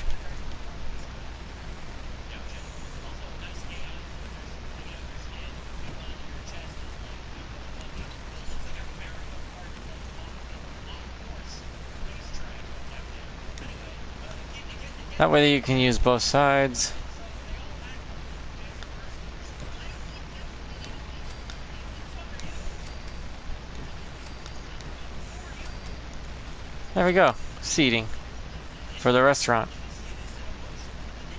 That way you can use both sides. There we go. Seating for the restaurant.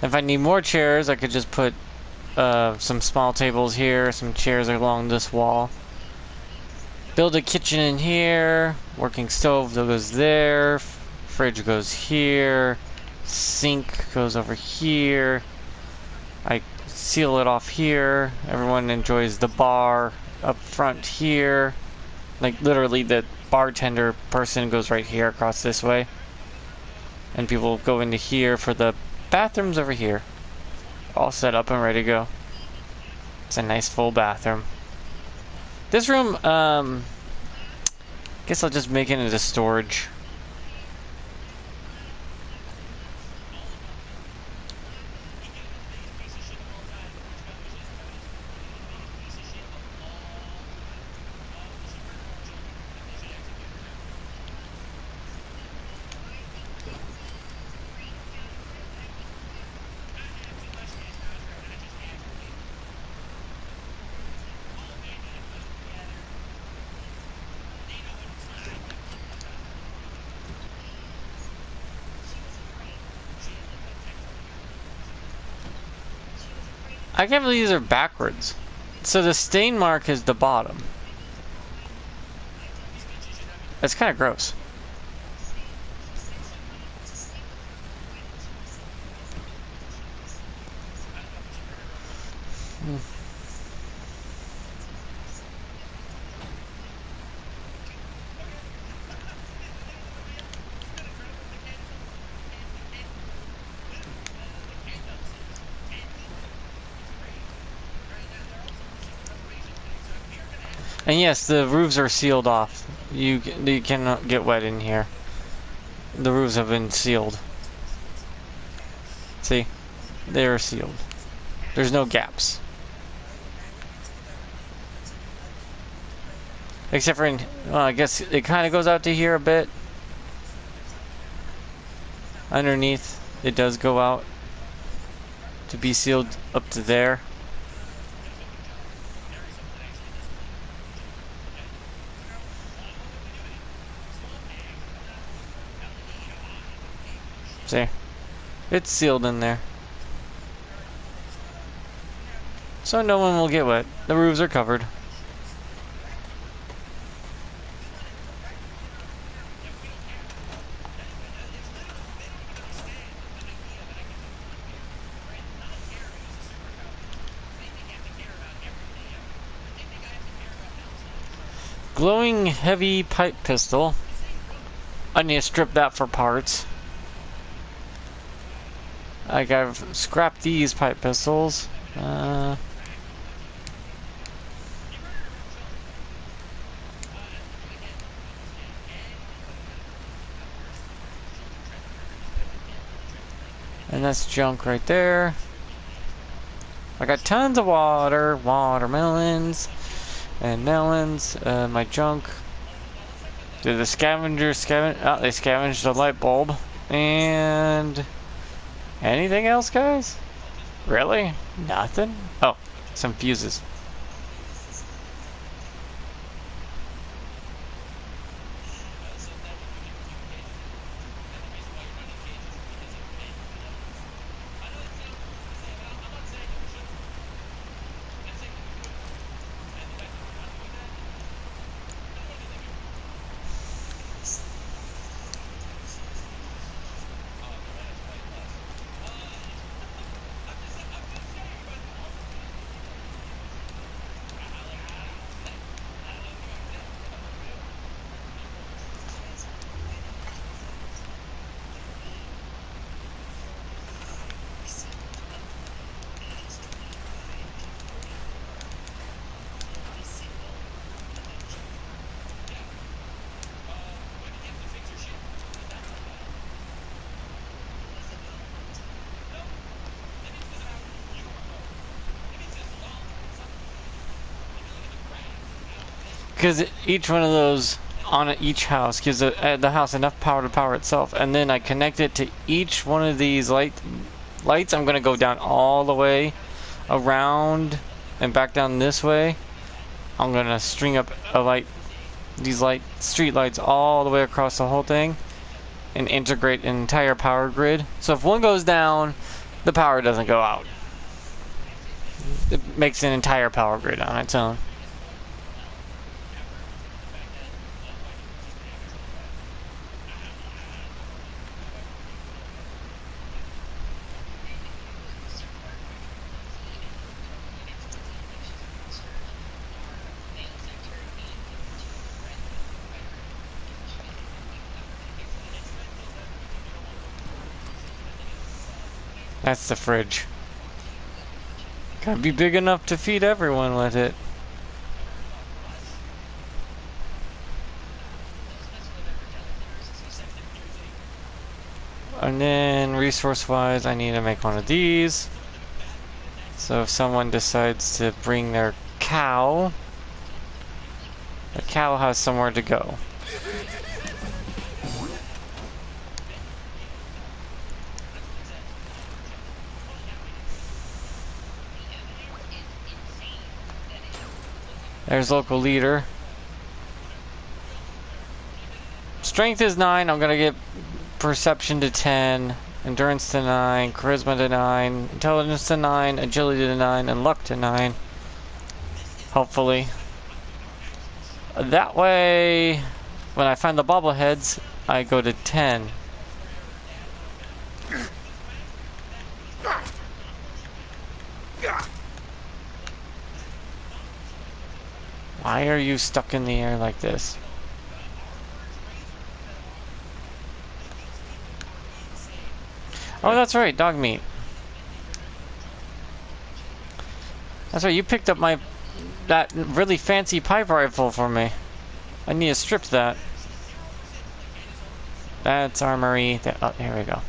If I need more chairs, I could just put some small tables here, some chairs along this wall. Build a kitchen in here. Working stove that goes there. Fridge goes here. Sink goes over here. I seal it off here. Everyone enjoys the bar up front here. Like literally the bartender person goes right here across this way. And people go into here for the bathrooms over here. All set up and ready to go. It's a nice full bathroom. This room, guess I'll just make it into storage. I can't believe these are backwards. So the stain mark is the bottom. That's kind of gross. And yes, the roofs are sealed off. You cannot get wet in here. The roofs have been sealed. See? They are sealed. There's no gaps. Except for in, well, I guess it kind of goes out to here a bit. Underneath, it does go out to be sealed up to there. See? It's sealed in there. So no one will get wet. The roofs are covered. Glowing heavy pipe pistol. I need to strip that for parts. Like I've scrapped these pipe pistols. And that's junk right there. I got tons of watermelons, and melons. My junk. Did the scavengers scavenge? Oh, they scavenged the light bulb. And anything else, guys? Really? Nothing? Oh, some fuses. Because each one of those on each house gives the house enough power to power itself, and then I connect it to each one of these lights. I'm going to go down all the way around and back down this way. I'm going to string up these street lights all the way across the whole thing and integrate an entire power grid. So if one goes down, the power doesn't go out. It makes an entire power grid on its own. That's the fridge. Gotta be big enough to feed everyone with it. And then resource-wise, I need to make one of these. So if someone decides to bring their cow, the cow has somewhere to go. There's local leader. Strength is 9. I'm gonna get perception to 10. Endurance to 9, Charisma to 9, Intelligence to 9, Agility to 9, and Luck to 9. Hopefully. That way, when I find the bobbleheads, I go to 10. Why are you stuck in the air like this? Oh, that's right, dog meat. That's right, you picked up that really fancy pipe rifle for me. I need to strip that. That's armory. Oh, here we go.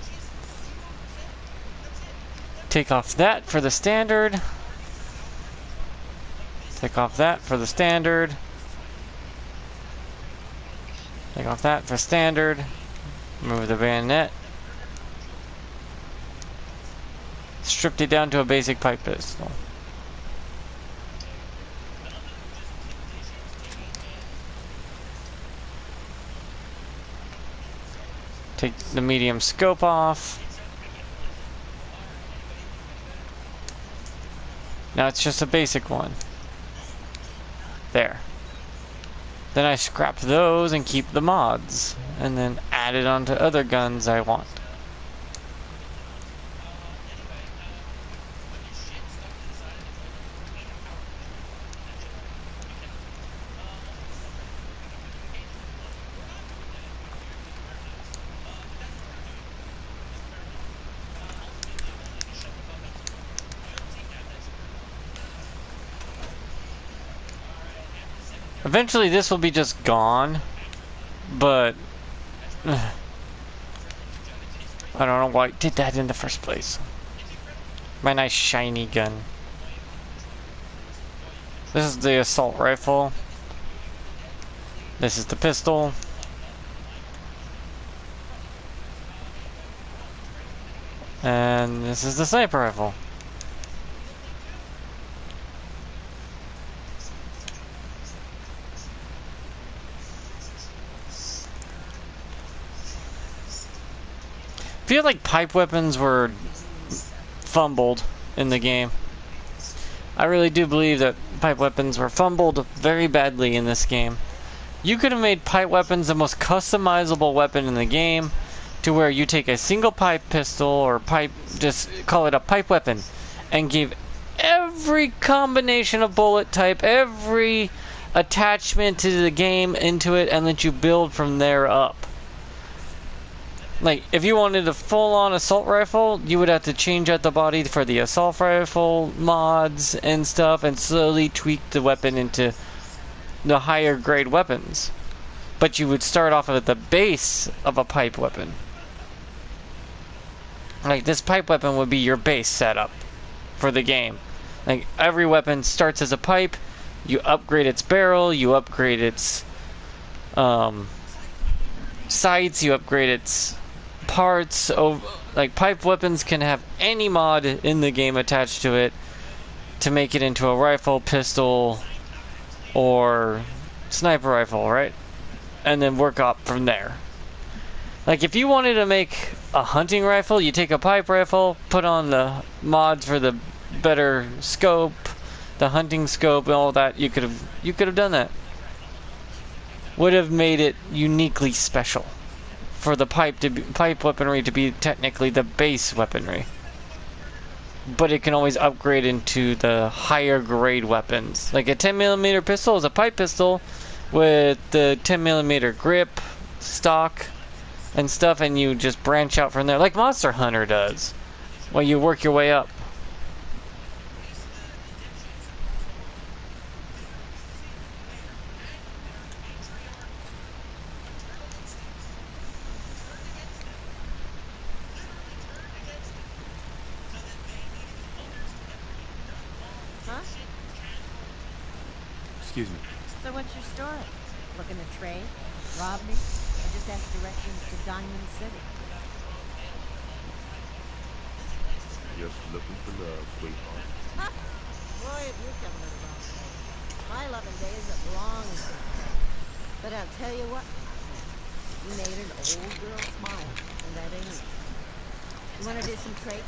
Take off that for the standard. Take off that for the standard. Take off that for standard. Remove the bayonet. Stripped it down to a basic pipe pistol. Take the medium scope off. Now it's just a basic one. There. Then I scrap those and keep the mods. And then add it onto other guns I want. Eventually this will be just gone, but I don't know why I did that in the first place. My nice shiny gun. This is the assault rifle. This is the pistol. And this is the sniper rifle. I feel like pipe weapons were fumbled in the game. I really do believe that pipe weapons were fumbled very badly in this game. You could have made pipe weapons the most customizable weapon in the game, to where you take a single pipe pistol or pipe, just call it a pipe weapon, and give every combination of bullet type, every attachment to the game into it, and let you build from there up. Like, if you wanted a full-on assault rifle, you would have to change out the body for the assault rifle mods and stuff, and slowly tweak the weapon into the higher grade weapons. But you would start off at the base of a pipe weapon. Like, this pipe weapon would be your base setup for the game. Like, every weapon starts as a pipe, you upgrade its barrel, you upgrade its sights, you upgrade its parts. Like, pipe weapons can have any mod in the game attached to it to make it into a rifle, pistol, or sniper rifle, right? And then work up from there. Like, if you wanted to make a hunting rifle, you take a pipe rifle, put on the mods for the better scope, the hunting scope, and all that. You could have done that. Would have made it uniquely special for the pipe weaponry to be technically the base weaponry. But it can always upgrade into the higher grade weapons. Like a 10mm pistol is a pipe pistol with the 10mm grip, stock, and stuff, and you just branch out from there, like Monster Hunter does, while you work your way up. Excuse me. So what's your story? Looking to trade? Rob me? Or just ask directions to Diamond City? Just looking for love, sweetheart. Ha! Boy, have you come to the wrong place. My loving days are long gone. But I'll tell you what. You made an old girl smile, and that ain't easy. You wanna do some trading?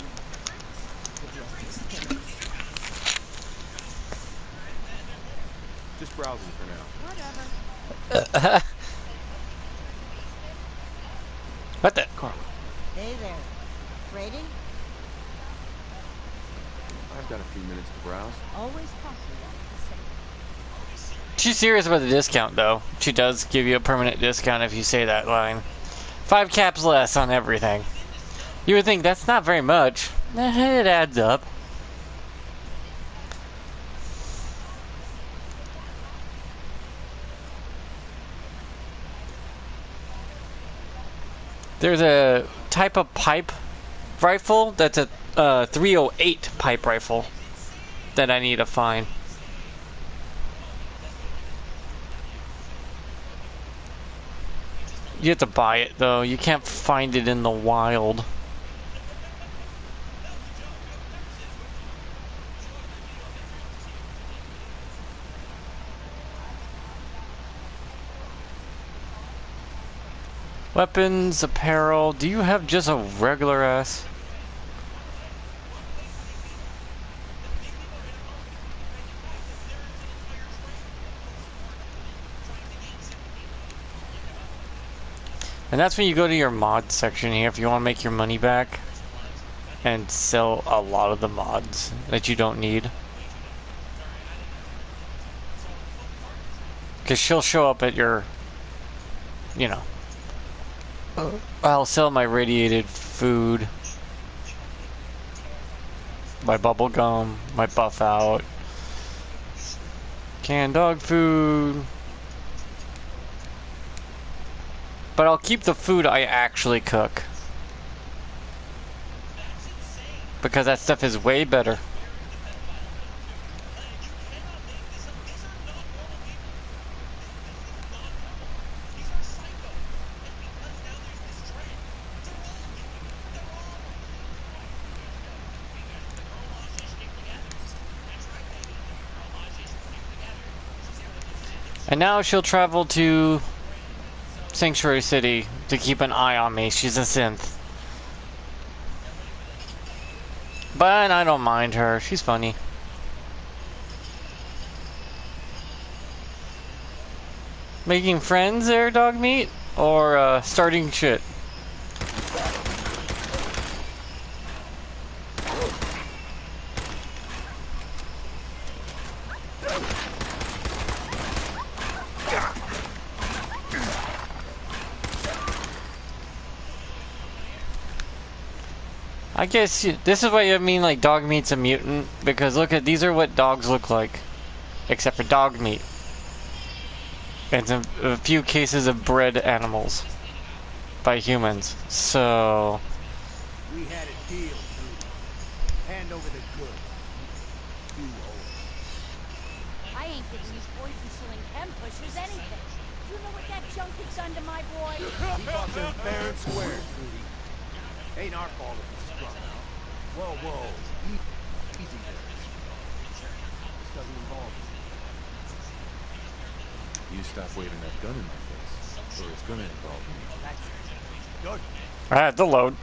Just browsing for now. Whatever. What the? Carla, Hey there. Trading? I've got a few minutes to browse. Always possible at the same. She's serious about the discount, though. She does give you a permanent discount if you say that line. 5 caps less on everything. You would think that's not very much. It adds up. There's a type of pipe rifle that's a 308 pipe rifle that I need to find. You have to buy it though. You can't find it in the wild. Weapons, apparel. Do you have just a regular ass? And that's when you go to your mod section here if you want to make your money back and sell a lot of the mods that you don't need. Because she'll show up at your, you know. I'll sell my radiated food, my bubble gum, my buff out, canned dog food. But I'll keep the food I actually cook. Because that stuff is way better. And now she'll travel to Sanctuary City to keep an eye on me. She's a synth. But I don't mind her. She's funny. Making friends there, dog meat? Or starting shit? I guess this is what you mean, like dog meat's a mutant, because look at, these are what dogs look like, except for dog meat. And a few cases of bred animals by humans. So We had a deal, dude. Hand over the goods. You owe it. I ain't giving these poison-killing chem pushers anything. You know what that junk has done to my boy? Keep off them fair and square, Trudy. Ain't our fault if he's struck out. Whoa, whoa. Easy there. This doesn't involve me. You stop waving that gun in my face, or it's gonna involve me. That's it. Good. I had to load.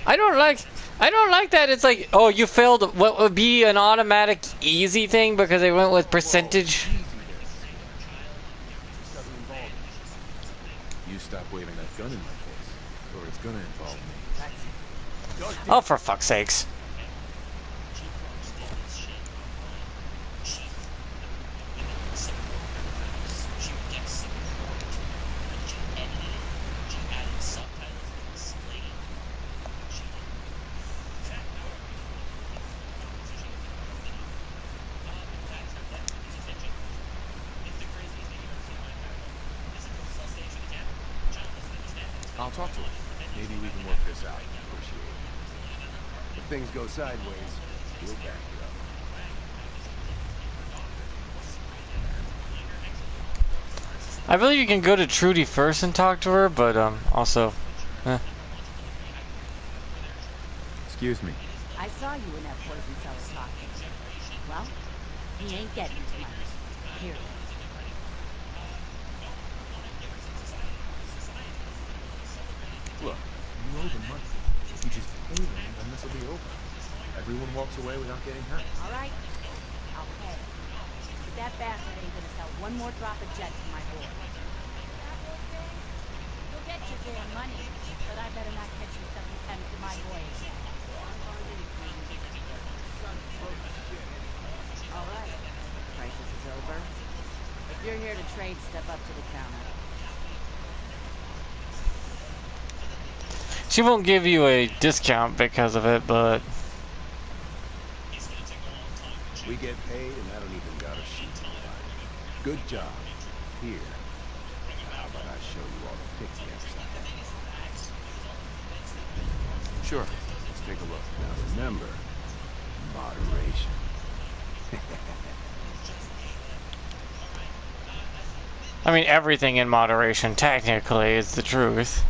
I don't like that it's like, oh, you failed what would be an automatic easy thing because they went with percentage. Easy there. This doesn't involve me. You stop waving that gun in my face, or it's gonna involve me. That's it. Good Oh, for fuck's sakes. I'll talk to him. Maybe we can work this out. Appreciate it. If things go sideways, we'll back you up. I believe you can go to Trudy first and talk to her, but also, Excuse me. I saw you in that poison cellar talking. Well, he ain't getting his money. Here. walks away without getting hurt. All right, I'll pay. But that bastard ain't gonna sell one more drop of jet to my boy. You'll get your damn money, but I better not catch you selling M's to my boy again. All right, crisis is over. If you're here to trade, step up to the counter. She won't give you a discount because of it, but We get paid, and I don't even got a sheet to write. Good job. Here. How about I show you all the picnics I have? Sure. Let's take a look. Now remember, moderation. I mean, everything in moderation technically is the truth.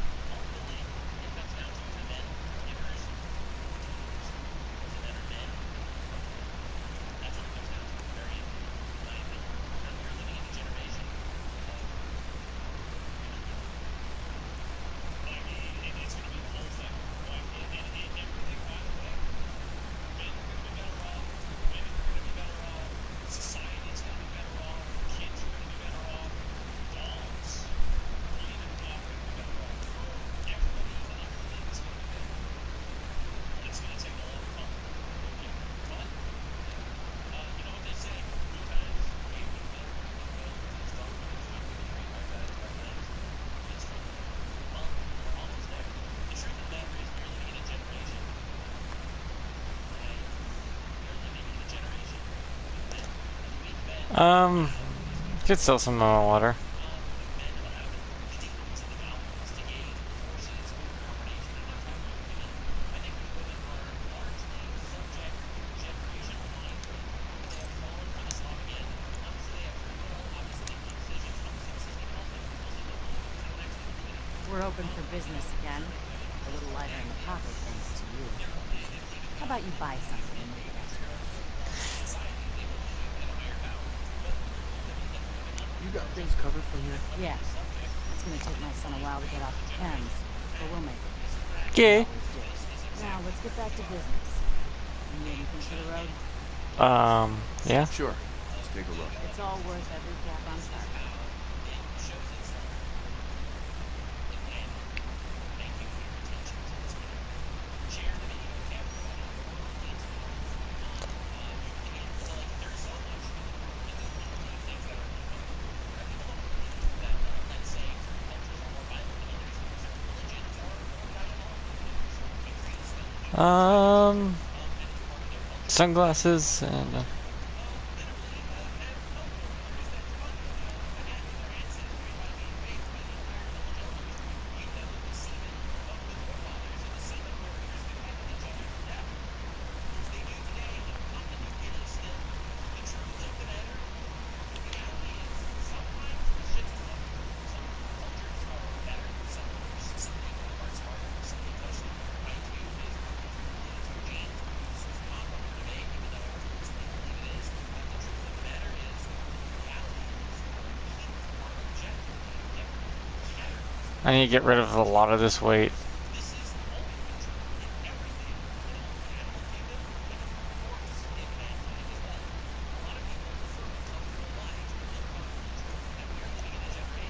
Could sell some more water. We're open for business again. A little lighter in the pocket thanks to you. How about you buy something and make it extra? You got things covered from here? Yeah. It's gonna take my son a while to get off the Thames, but we'll make it. Okay. Always do. Now, let's get back to business. You need anything for the road? Yeah. Sure. Let's take a look. It's all worth every cap on target. Sunglasses and I need to get rid of a lot of this weight.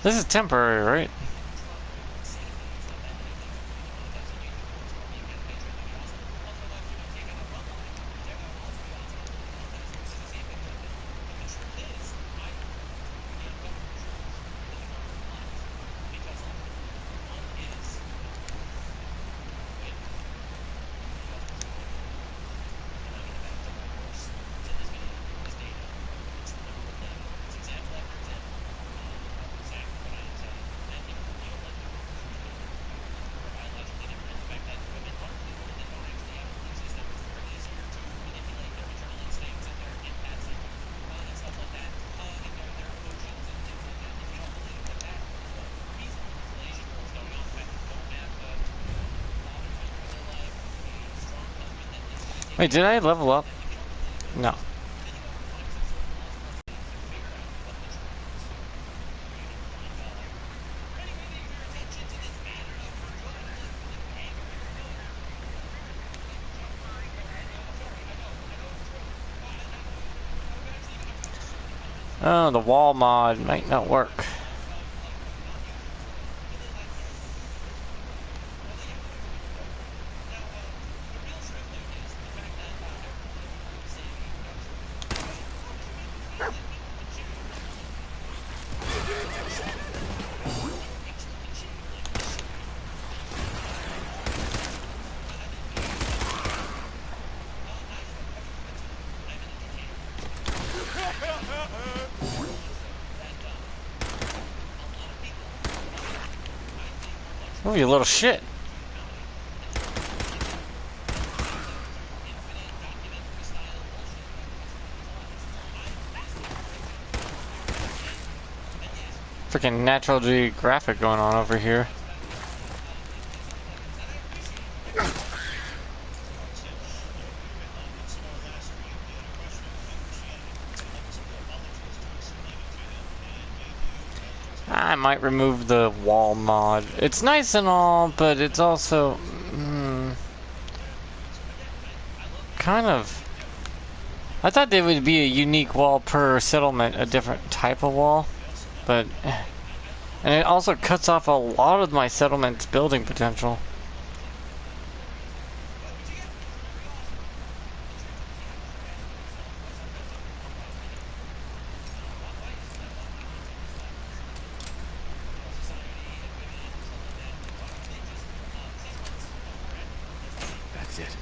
This is temporary, right? Wait, did I level up? No. Oh, the wall mod might not work. Oh, you little shit. Freaking Natural Geographic going on over here. I might remove the wall mod. It's nice and all, but it's also kind of. I thought there would be a unique wall per settlement, a different type of wall, but and it also cuts off a lot of my settlement's building potential. That's it.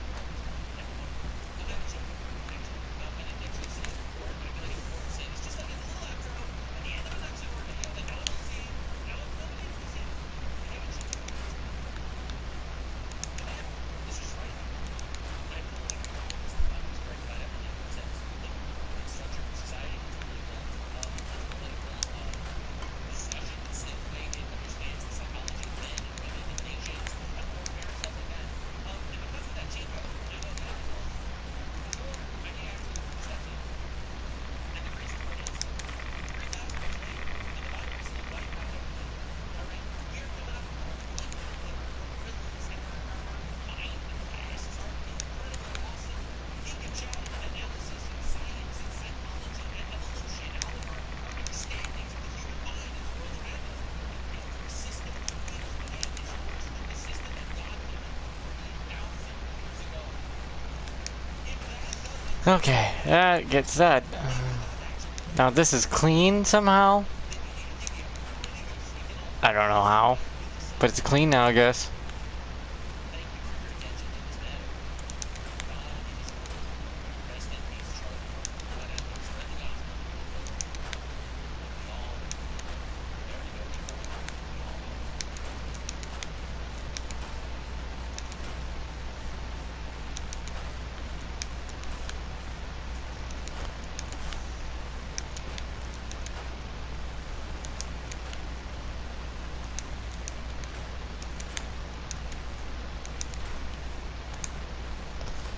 Okay, that gets that. Now this is clean somehow. I don't know how, but it's clean now, I guess.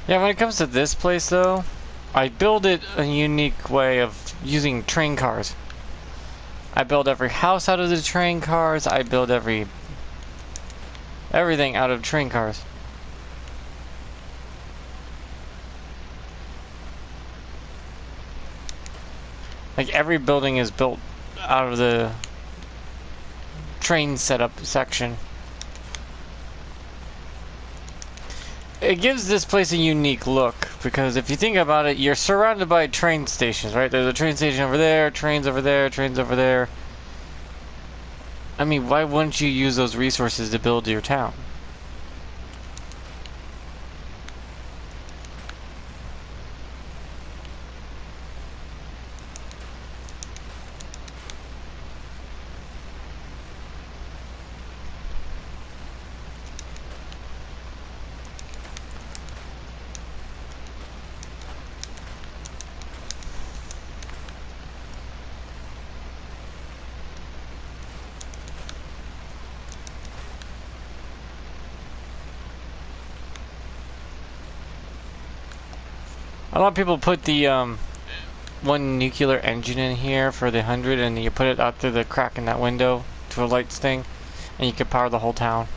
Yeah, when it comes to this place though, I build it a unique way of using train cars. I build every house out of the train cars, I build everything out of train cars. Like every building is built out of the train setup section. It gives this place a unique look, because if you think about it, you're surrounded by train stations, right? There's a train station over there, trains over there, trains over there. I mean, why wouldn't you use those resources to build your town? A lot of people put the one nuclear engine in here for the 100, and you put it out through the crack in that window to a lights thing, and you can power the whole town.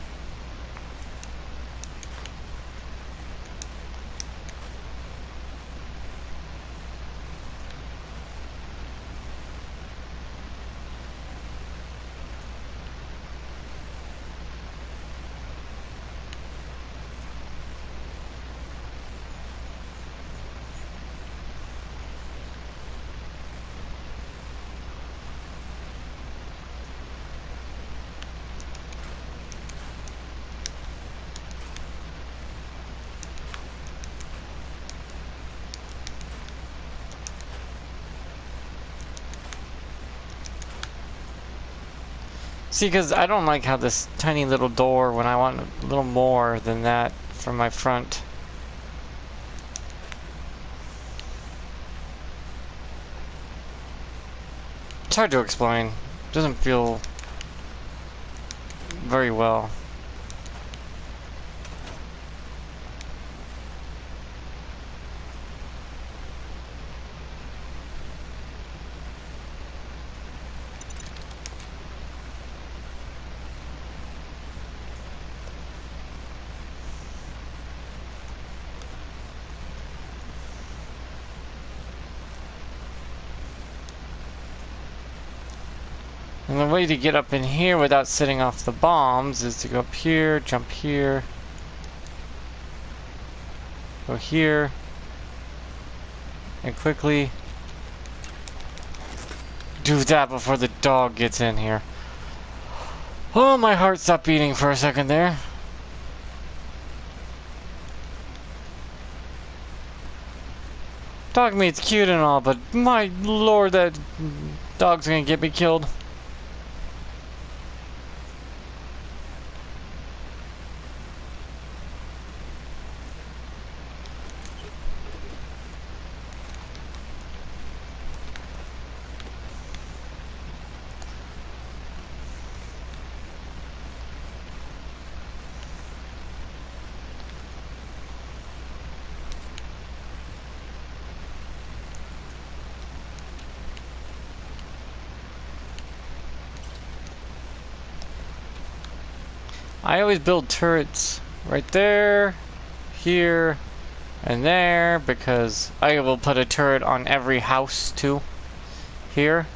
See, because I don't like how this tiny little door, when I want a little more than that from my front. It's hard to explain. It doesn't feel very well. And the way to get up in here without setting off the bombs is to go up here, jump here, go here, and quickly do that before the dog gets in here. Oh, my heart stopped beating for a second there. Dog meat's cute and all, but my lord, that dog's gonna get me killed. I always build turrets right there, here, and there, because I will put a turret on every house too. Here,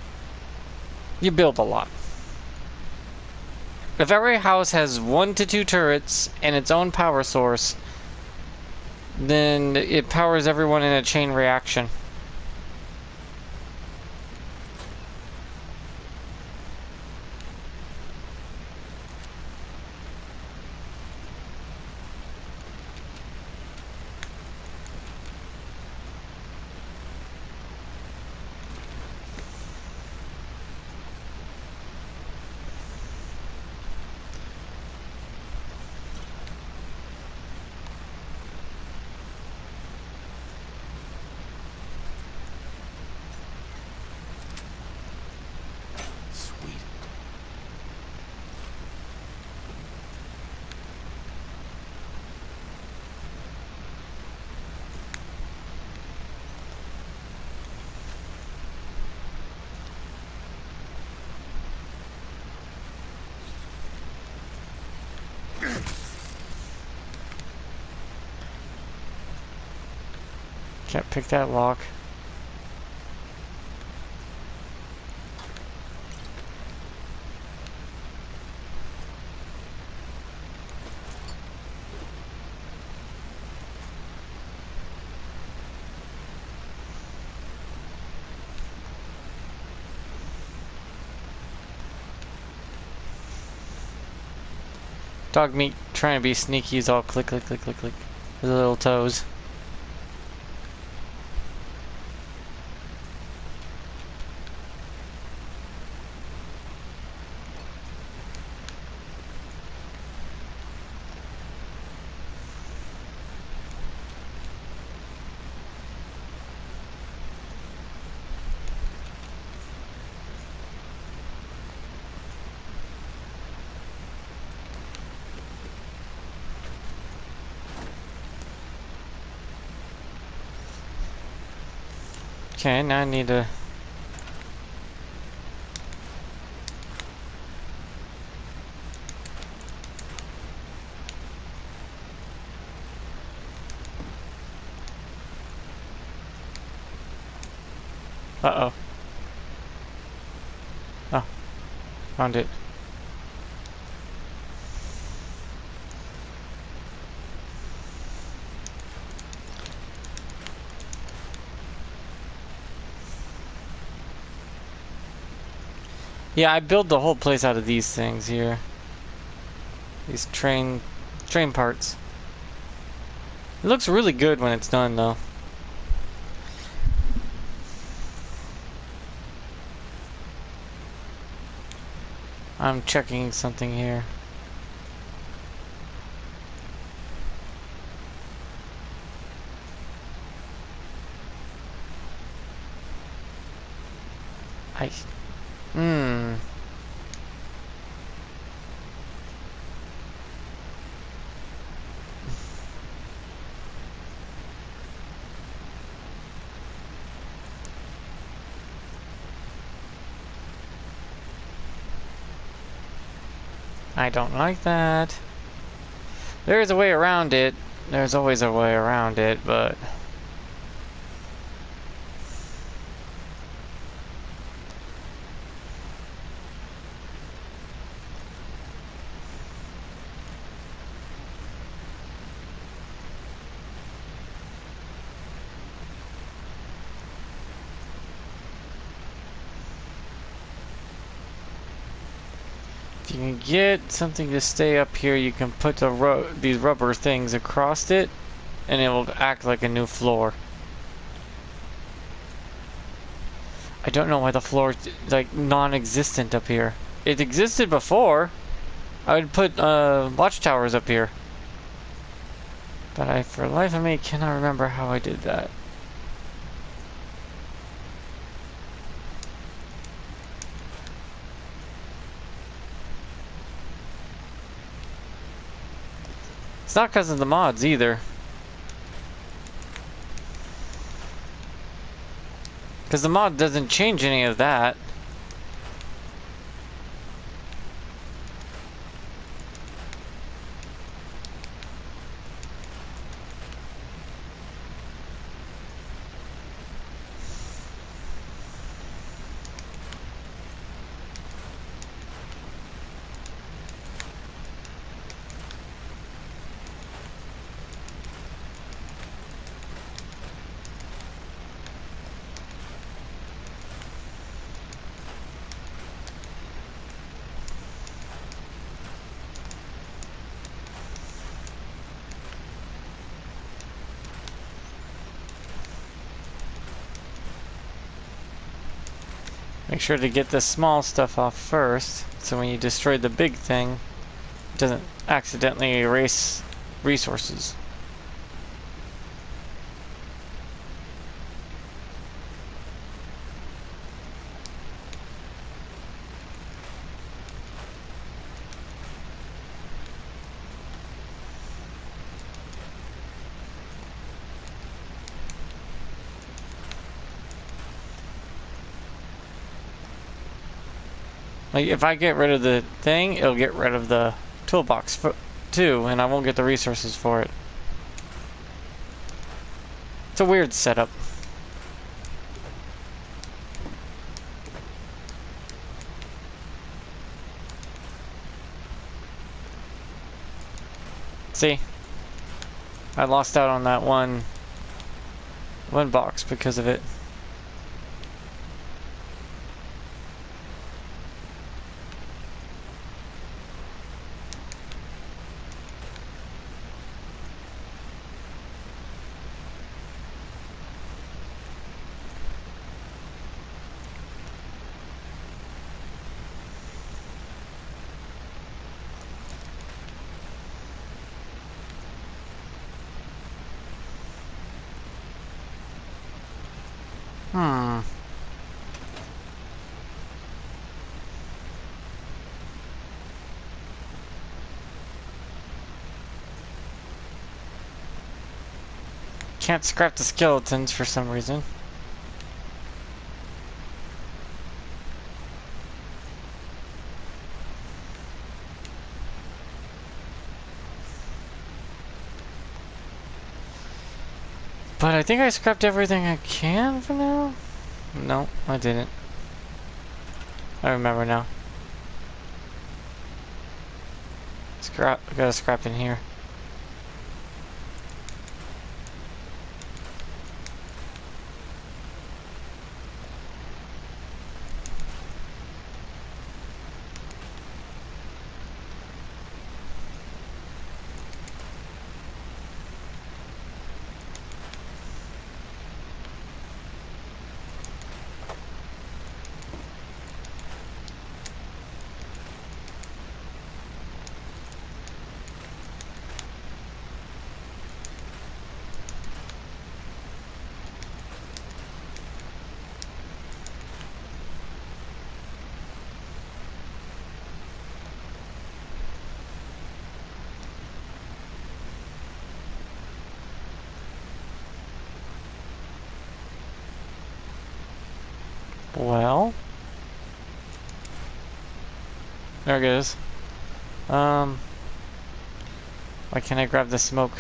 you build a lot. If every house has 1 to 2 turrets and its own power source, then it powers everyone in a chain reaction. Sweet. Can't pick that lock. Dog meat trying to be sneaky is all click, click, click, click, click. With the little toes. Okay, now I need to... Uh-oh. Oh. Found it. Yeah, I build the whole place out of these things here. These train parts. It looks really good when it's done, though. I'm checking something here. I... Hmm. I don't like that. There's a way around it. There's always a way around it, but... if you can get something to stay up here, you can put these rubber things across it, and it will act like a new floor. I don't know why the floor is like non-existent up here. It existed before. I would put watchtowers up here, but I, for the life of me, cannot remember how I did that. It's not because of the mods either. Because the mod doesn't change any of that. Make sure to get the small stuff off first, so when you destroy the big thing, it doesn't accidentally erase resources. Like, if I get rid of the thing, it'll get rid of the toolbox too, and I won't get the resources for it. It's a weird setup. See? I lost out on that one box because of it. Hmm. Can't scrap the skeletons for some reason. But I think I scrapped everything I can for now. No, I didn't. I remember now. Scrap. I got a scrap in here. Well. There it goes. Why can't I grab the smoke?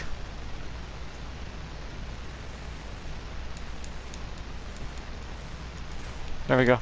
There we go.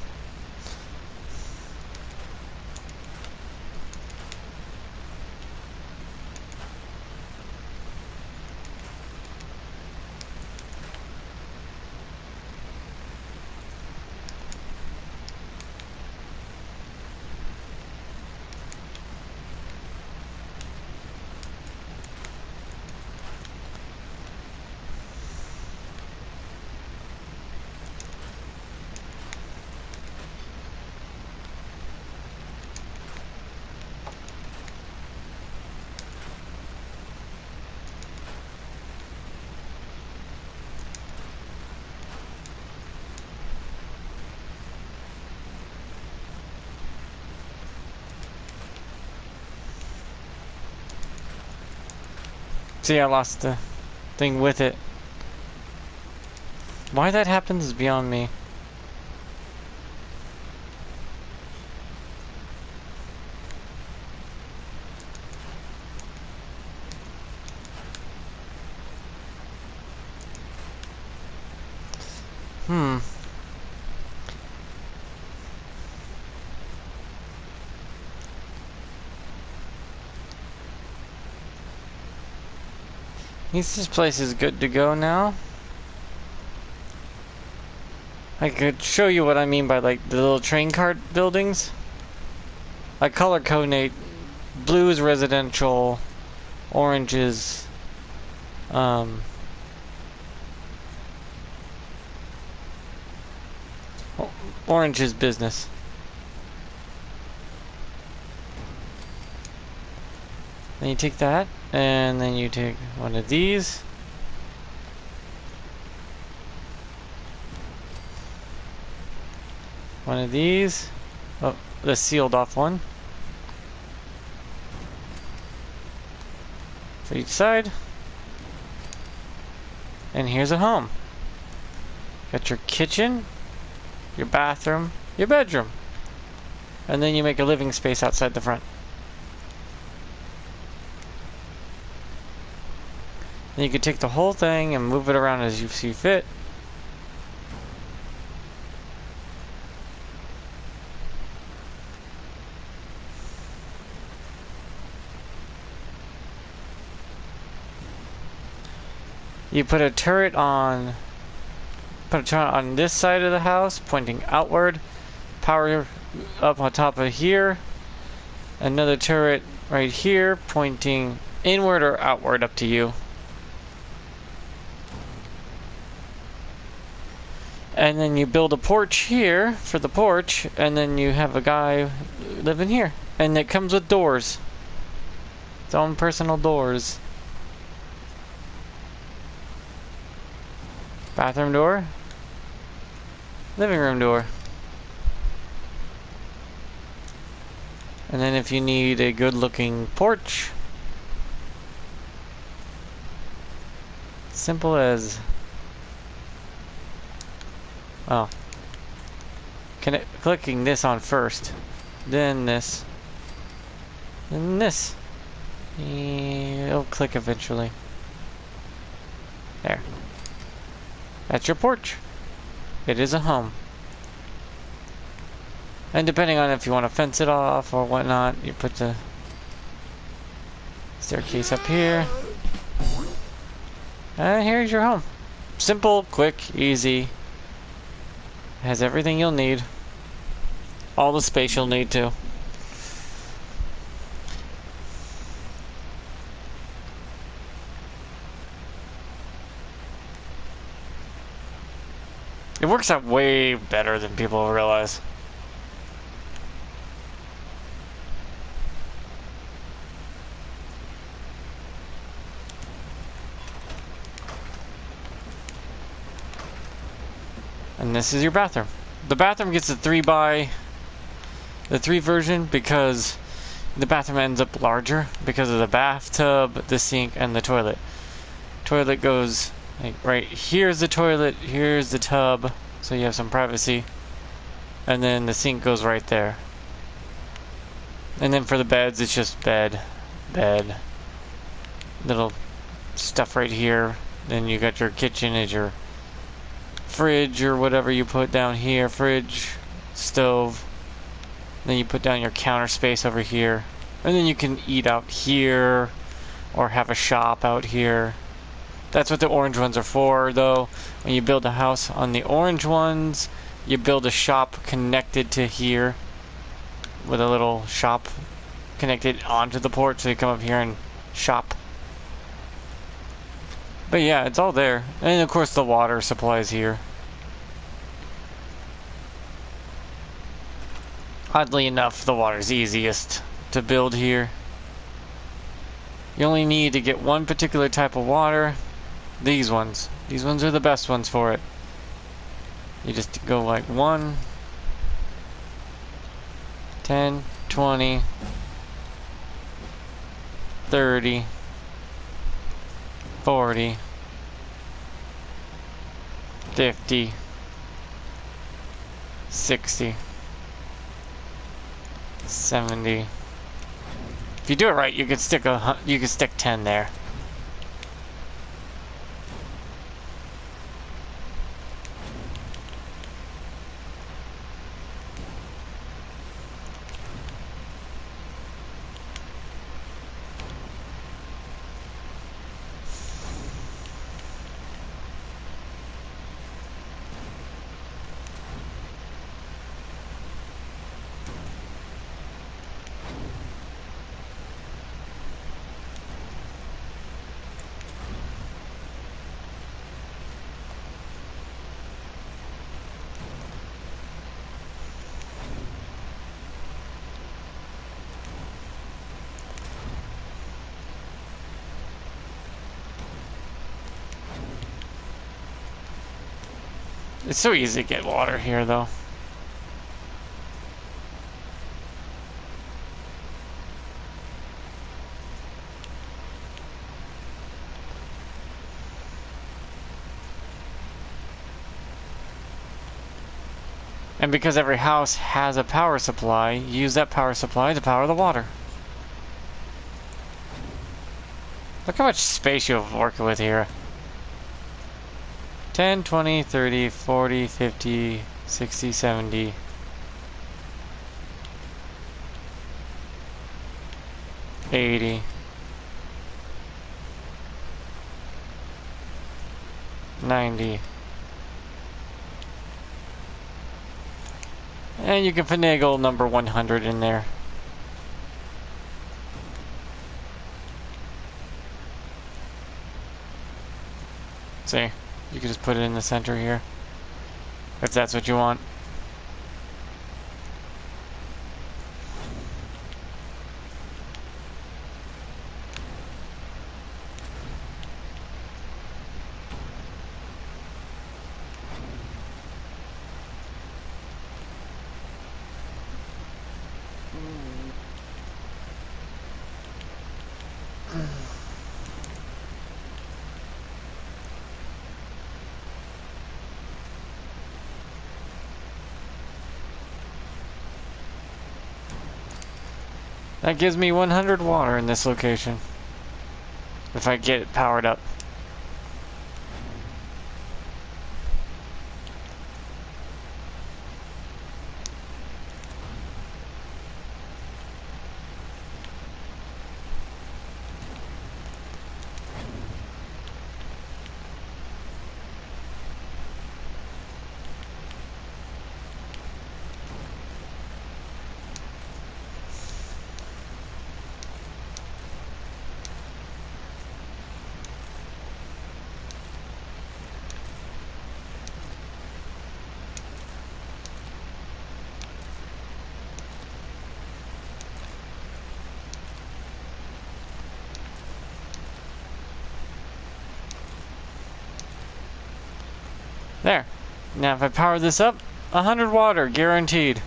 See, I lost the thing with it. Why that happens is beyond me. This place is good to go now. I could show you what I mean by like the little train cart buildings. I color coordinate. Blue is residential, orange is orange is business. Then you take that, and then you take one of these. One of these. Oh, the sealed off one. For each side. And here's a home. Got your kitchen, your bathroom, your bedroom. And then you make a living space outside the front. Then you can take the whole thing and move it around as you see fit. You put a turret on this side of the house, pointing outward. Power up on top of here. Another turret right here, pointing inward or outward, up to you. And then you build a porch here for the porch, and then you have a guy living here. And it comes with doors. Its own personal doors. Bathroom door. Living room door. And then if you need a good looking porch, simple as, oh, clicking this on first, then this, then this. It'll click eventually. There. That's your porch. It is a home. And depending on if you want to fence it off or whatnot, you put the staircase up here. And here's your home. Simple, quick, easy. Has everything you'll need. All the space you'll need too. It works out way better than people realize. And this is your bathroom. The bathroom gets the 3 version because the bathroom ends up larger because of the bathtub, the sink, and the toilet. Toilet goes like right here's the toilet, here's the tub, so you have some privacy. And then the sink goes right there. And then for the beds, it's just bed, little stuff right here. Then you got your kitchen as your fridge or whatever you put down here. Fridge, stove. Then you put down your counter space over here. And then you can eat out here or have a shop out here. That's what the orange ones are for, though. When you build a house on the orange ones, you build a shop connected to here with a little shop connected onto the porch, so you come up here and shop. But yeah, it's all there. And of course the water supply's here. Oddly enough, the water's easiest to build here. You only need to get one particular type of water. These ones. These ones are the best ones for it. You just go like 1, 10, 20, 30, 40, 50, 60, 70. If you do it right, you could stick 10 there. It's so easy to get water here, though. And because every house has a power supply, you use that power supply to power the water. Look how much space you have working with here. 10, 20, 30, 40, 50, 60, 70. 80. 90. And you can finagle number 100 in there. See? You can just put it in the center here, if that's what you want. That gives me 100 water in this location, if I get it powered up. There. Now if I power this up, 100 water, guaranteed.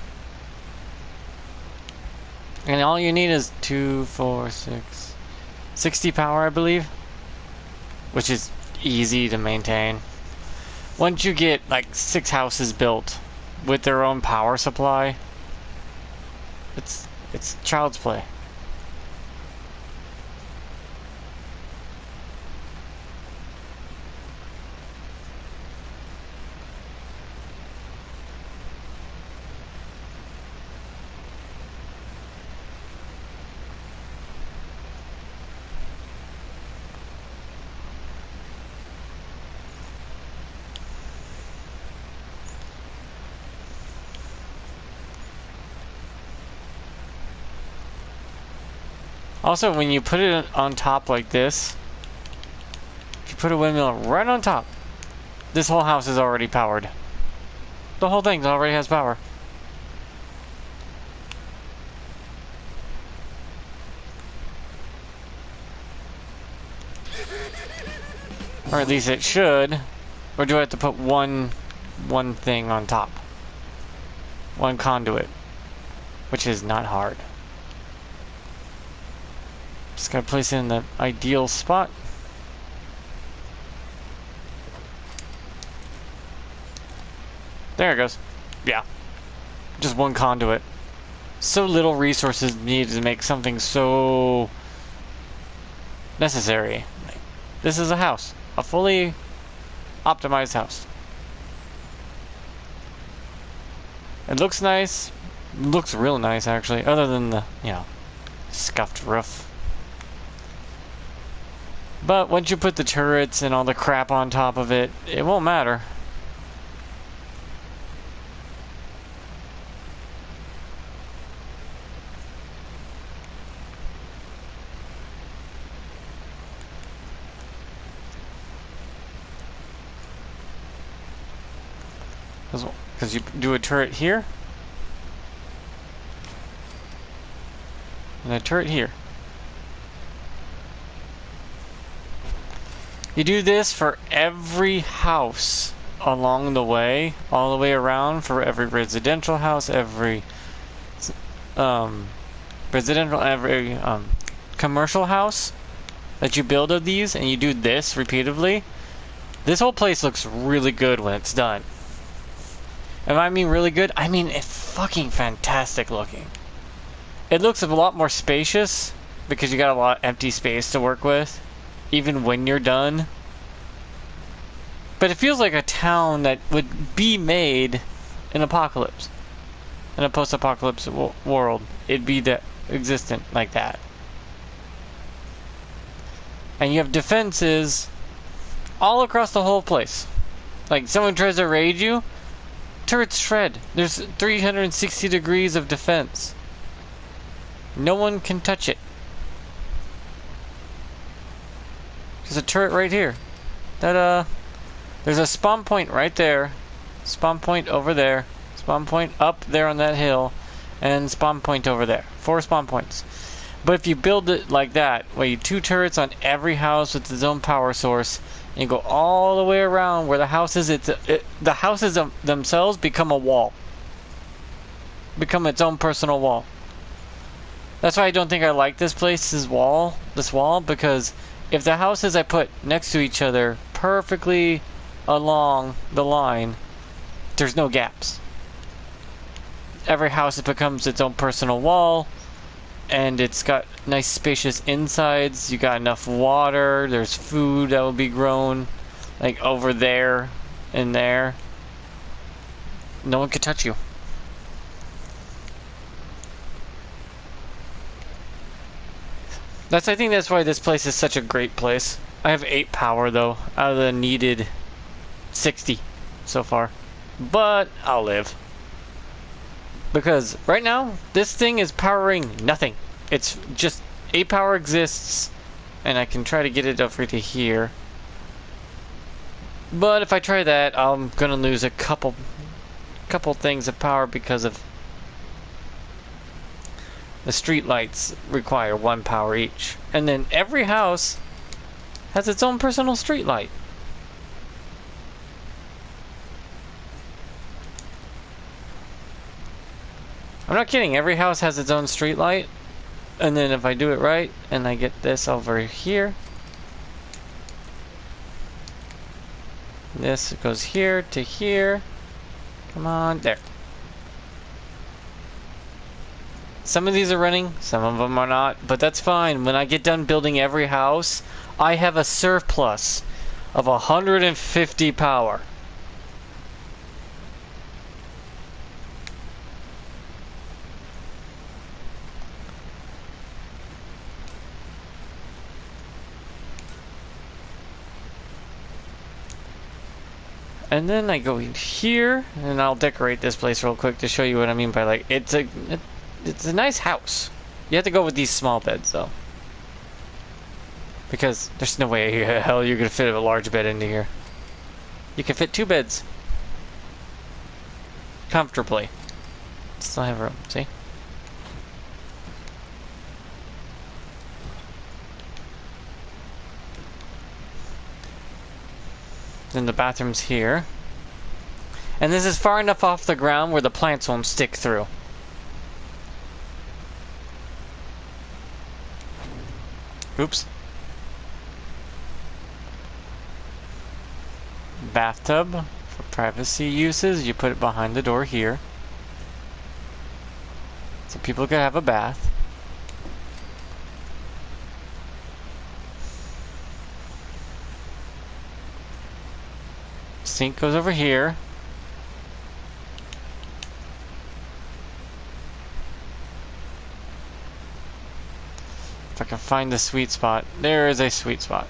And all you need is 2, 4, 6, 60 power, I believe. Which is easy to maintain. Once you get like 6 houses built, with their own power supply. It's child's play. Also, when you put it on top like this, if you put a windmill right on top, this whole house is already powered. The whole thing already has power. Or at least it should. Or do I have to put one thing on top? One conduit. Which is not hard. Just gotta place it in the ideal spot. There it goes. Yeah. Just one conduit. So little resources needed to make something so necessary. This is a house. A fully optimized house. It looks nice. It looks real nice, actually. Other than the, you know, scuffed roof. But once you put the turrets and all the crap on top of it, it won't matter. Because you do a turret here. And a turret here. You do this for every house along the way, all the way around, for every residential house, every commercial house that you build of these, and you do this repeatedly. This whole place looks really good when it's done. And I mean really good, I mean it's fucking fantastic looking. It looks a lot more spacious because you got a lot of empty space to work with, even when you're done. But it feels like a town that would be made in Apocalypse. In a post-apocalypse world, it'd be existent like that. And you have defenses all across the whole place. Like, someone tries to raid you, turrets shred. There's 360 degrees of defense. No one can touch it. There's a turret right here. There's a spawn point right there. Spawn point over there. Spawn point up there on that hill. And spawn point over there. 4 spawn points. But if you build it like that, where you 2 turrets on every house with its own power source, and you go all the way around where the houses, the houses themselves become a wall. Become its own personal wall. That's why I don't think I like this place, this wall, because if the houses I put next to each other perfectly along the line, there's no gaps. Every house becomes its own personal wall, and it's got nice spacious insides. You got enough water, there's food that will be grown, like over there and there. No one can touch you. I think that's why this place is such a great place. I have 8 power though, out of the needed 60 so far. But I'll live. Because right now, this thing is powering nothing. It's just 8 power exists, and I can try to get it over to here. But if I try that, I'm gonna lose a couple things of power because of the street lights require 1 power each. And then every house has its own personal street light. I'm not kidding, every house has its own street light. And then if I do it right, and I get this over here. This goes here to here. Come on, there. Some of these are running, some of them are not, but that's fine. When I get done building every house, I have a surplus of 150 power. And then I go in here, and I'll decorate this place real quick to show you what I mean by, like, it's a nice house. You have to go with these small beds, though. Because there's no way hell you're gonna fit a large bed into here. You can fit 2 beds. Comfortably. Still have room, see? Then the bathroom's here. And this is far enough off the ground where the plants won't stick through. Oops. Bathtub for privacy uses. You put it behind the door here. So people can have a bath. Sink goes over here. If I can find the sweet spot. There is a sweet spot.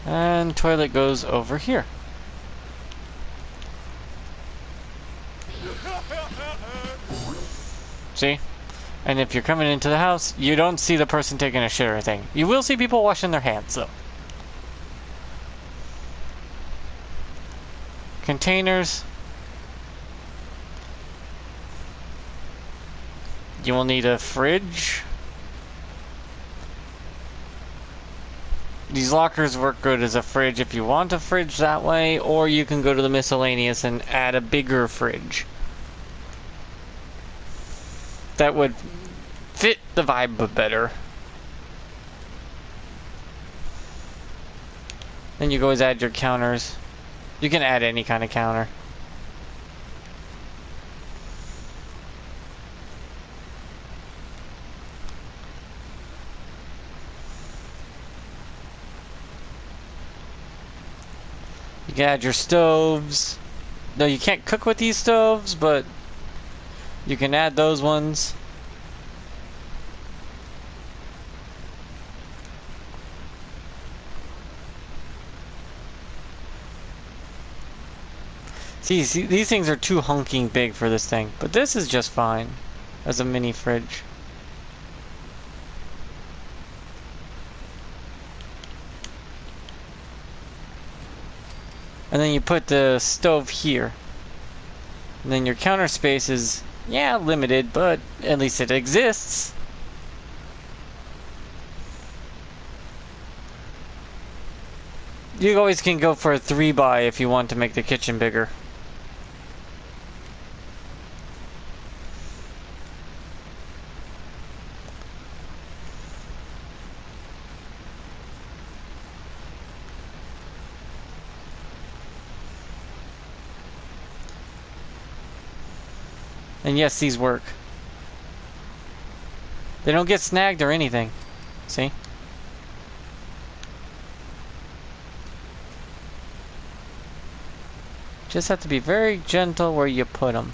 And toilet goes over here. See? And if you're coming into the house, you don't see the person taking a shit or anything. You will see people washing their hands, though. Containers. You will need a fridge. These lockers work good as a fridge if you want a fridge that way, or you can go to the miscellaneous and add a bigger fridge. That would fit the vibe better. Then you go always add your counters. You can add any kind of counter. You can add your stoves. No, you can't cook with these stoves, but you can add those ones. See, these things are too honking big for this thing, but this is just fine as a mini fridge. And then you put the stove here. And then your counter space is, yeah, limited, but at least it exists. You always can go for a 3x if you want to make the kitchen bigger. And yes, these work. They don't get snagged or anything. See? Just have to be very gentle where you put them.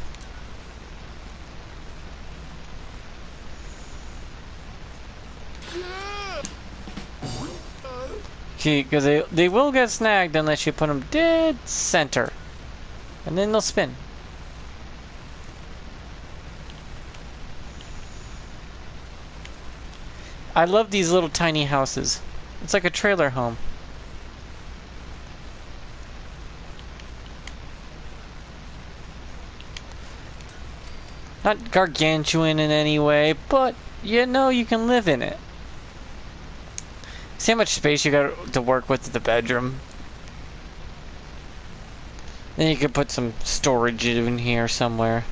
Okay, because they will get snagged unless you put them dead center. And then they'll spin. I love these little tiny houses. It's like a trailer home. Not gargantuan in any way, but you know you can live in it. See how much space you got to work with in the bedroom? Then you could put some storage in here somewhere.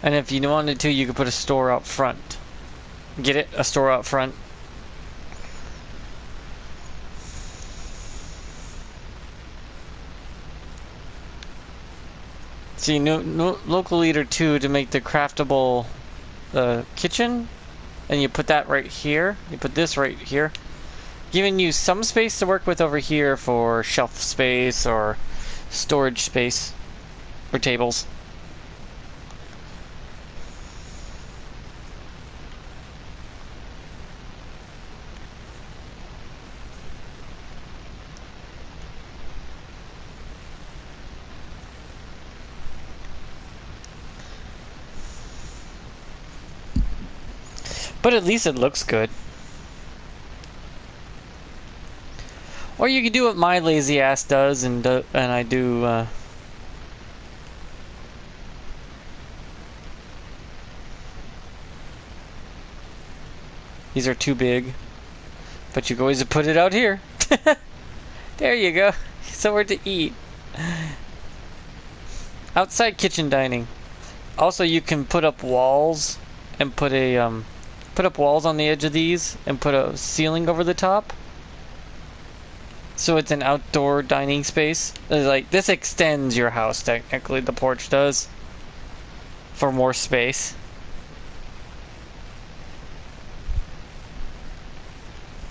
And if you wanted to, you could put a store out front. Get it? A store out front. See, no local leader 2 to make the craftable kitchen. And you put that right here. You put this right here. Giving you some space to work with over here for shelf space or storage space or tables. But at least it looks good. Or you can do what my lazy ass does, and I do. These are too big, but you can always put it out here. There you go. Somewhere to eat. Outside kitchen dining. Also, you can put up walls and put a put up walls on the edge of these and put a ceiling over the top. So it's an outdoor dining space. Like, this extends your house, technically, the porch does. For more space.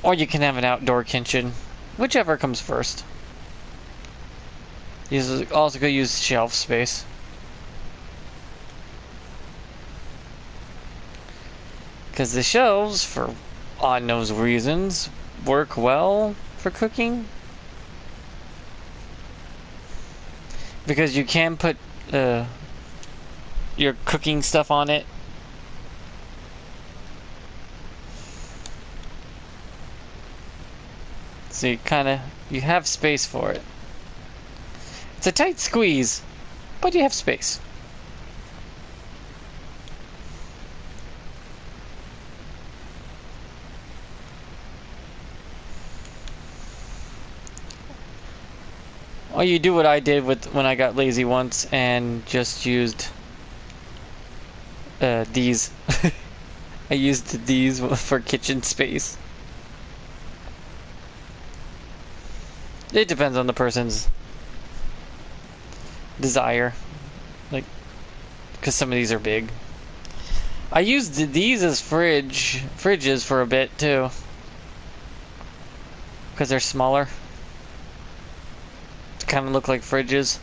Or you can have an outdoor kitchen. Whichever comes first. You also could use shelf space. Because the shelves, for odd knows reasons, work well for cooking. Because you can put your cooking stuff on it. So you have space for it. It's a tight squeeze, but you have space. Or you do what I did when I got lazy once and just used these. I used these for kitchen space. It depends on the person's desire. Like, because some of these are big. I used these as fridges for a bit too. Because they're smaller. Kind of look like fridges.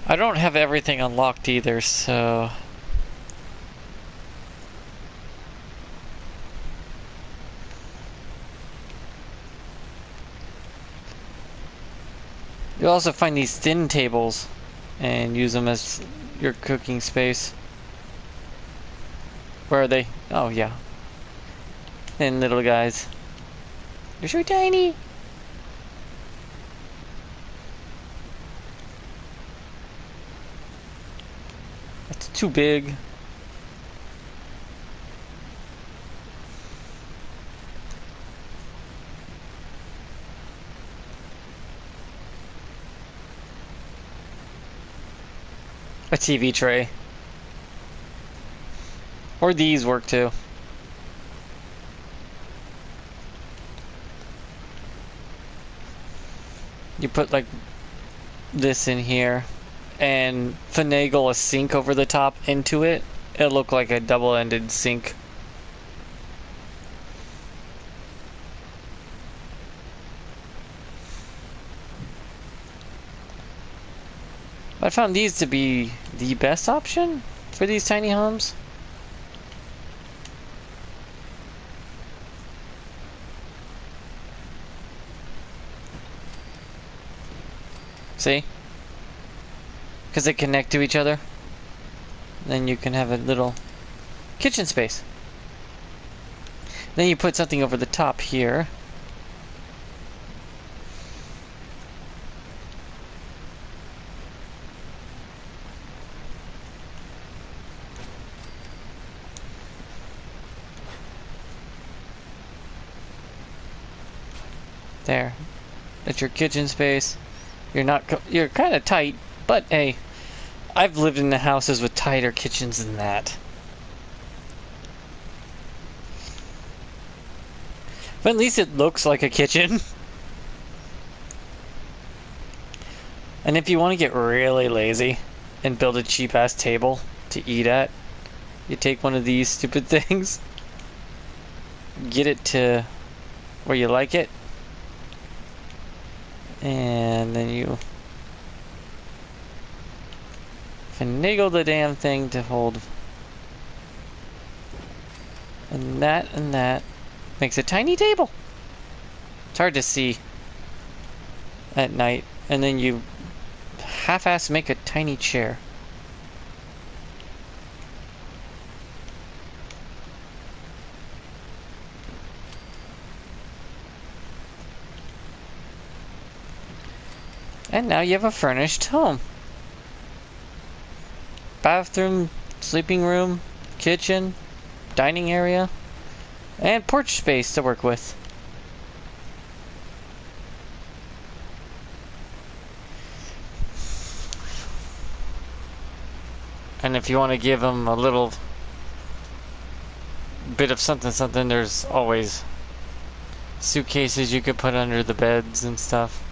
I don't have everything unlocked either, so you'll also find these thin tables and use them as your cooking space. Where are they? Oh, yeah. Thin little guys. They're so tiny. That's too big. A TV tray. Or these work too. You put like this in here and finagle a sink over the top into it. It'll look like a double-ended sink. I found these to be the best option for these tiny homes. See? Because they connect to each other. Then you can have a little kitchen space. Then you put something over the top here. There. That's your kitchen space. You're kind of tight, but hey, I've lived in the houses with tighter kitchens than that. But at least it looks like a kitchen. And if you want to get really lazy and build a cheap-ass table to eat at, you take one of these stupid things, get it to where you like it, and then you finagle the damn thing to hold. And that makes a tiny table. It's hard to see at night. And then you half-ass make a tiny chair. And now you have a furnished home. Bathroom, sleeping room, kitchen, dining area, and porch space to work with. And if you want to give them a little bit of something, there's always suitcases you could put under the beds and stuff.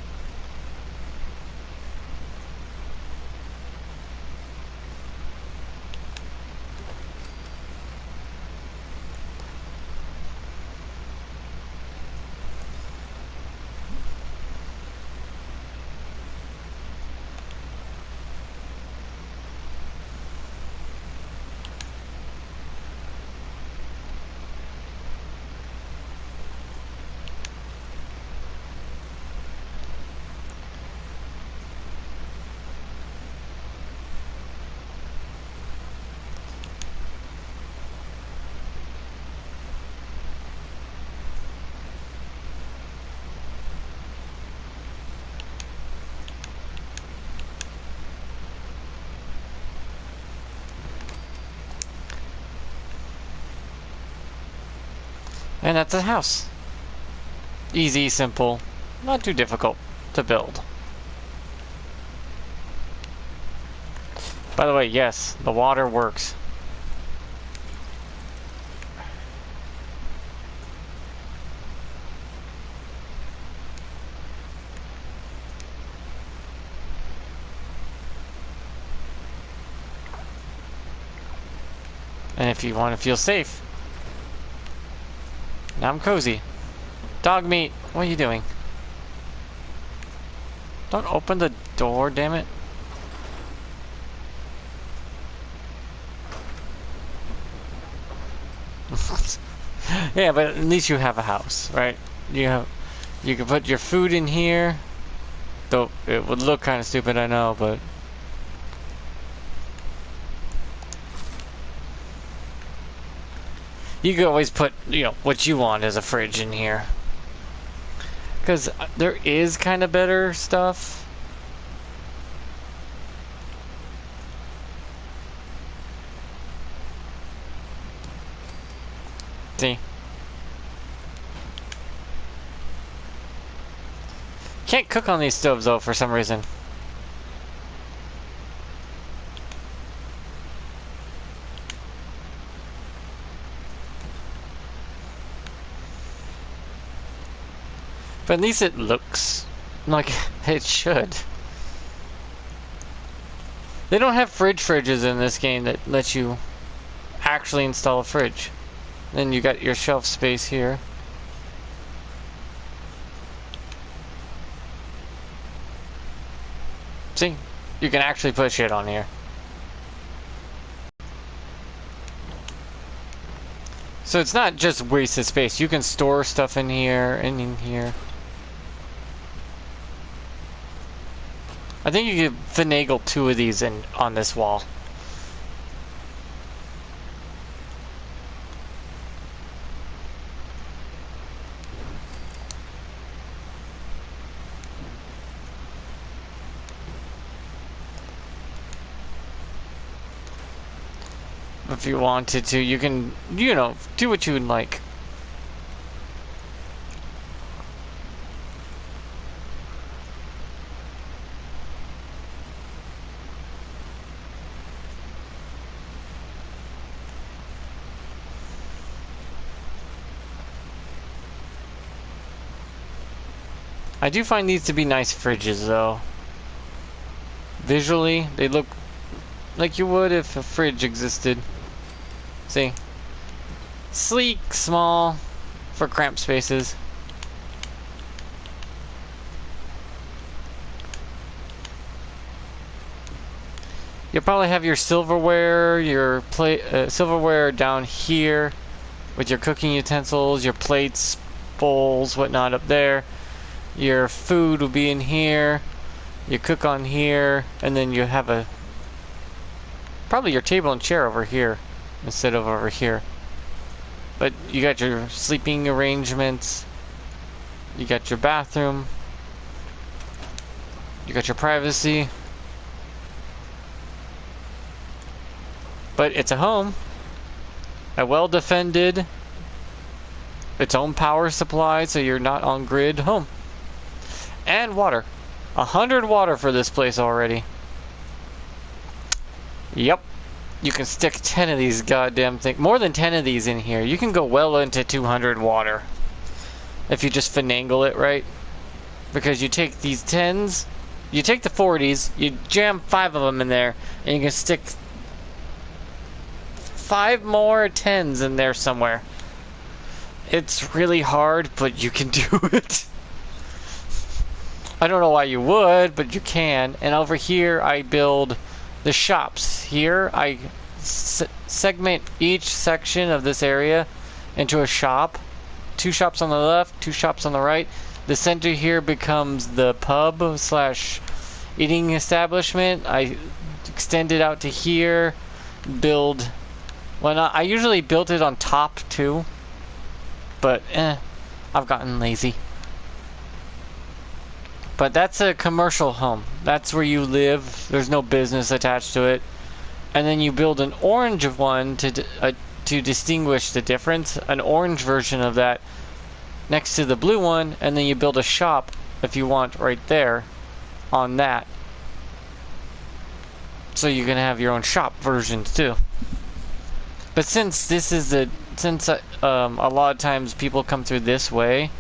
And that's a house. Easy, simple, not too difficult to build. By the way, yes, the water works. And if you want to feel safe, now I'm cozy. Dog meat, what are you doing? Don't open the door, damn it. Yeah, but at least you have a house, right? You can put your food in here. Though it would look kind of stupid, I know, but you can always put, you know, what you want as a fridge in here. Because there is kind of better stuff. See? Can't cook on these stoves though for some reason. But at least it looks like it should. They don't have fridges in this game that let you actually install a fridge. Then you got your shelf space here. See? You can actually put shit on here. So it's not just wasted space. You can store stuff in here and in here. I think you could finagle 2 of these on this wall. If you wanted to, you can, you know, do what you would like. I do find these to be nice fridges, though. Visually, they look like you would if a fridge existed. See? Sleek, small, for cramped spaces. You'll probably have your silverware, your silverware down here with your cooking utensils, your plates, bowls, whatnot up there. Your food will be in here. You cook on here, and then you have probably your table and chair over here instead of over here. But you got your sleeping arrangements. You got your bathroom. You got your privacy. But it's a home, a well-defended, its own power supply, so you're not on grid home. And water. 100 water for this place already. Yep. You can stick 10 of these goddamn things, more than 10 of these in here. You can go well into 200 water. If you just finagle it right. Because you take these 10s, you take the 40s, you jam 5 of them in there, and you can stick 5 more 10s in there somewhere. It's really hard, but you can do it. I don't know why you would, but you can. And over here, I build the shops. Here, I segment each section of this area into a shop. 2 shops on the left, 2 shops on the right. The center here becomes the pub slash eating establishment. I extend it out to here. Build... Well, I usually built it on top too, but I've gotten lazy. But that's a commercial home. That's where you live. There's no business attached to it. And then you build an orange one to distinguish the difference. An orange version of that next to the blue one, and then you build a shop if you want right there on that. So you can have your own shop versions too. But since this is a lot of times people come through this way,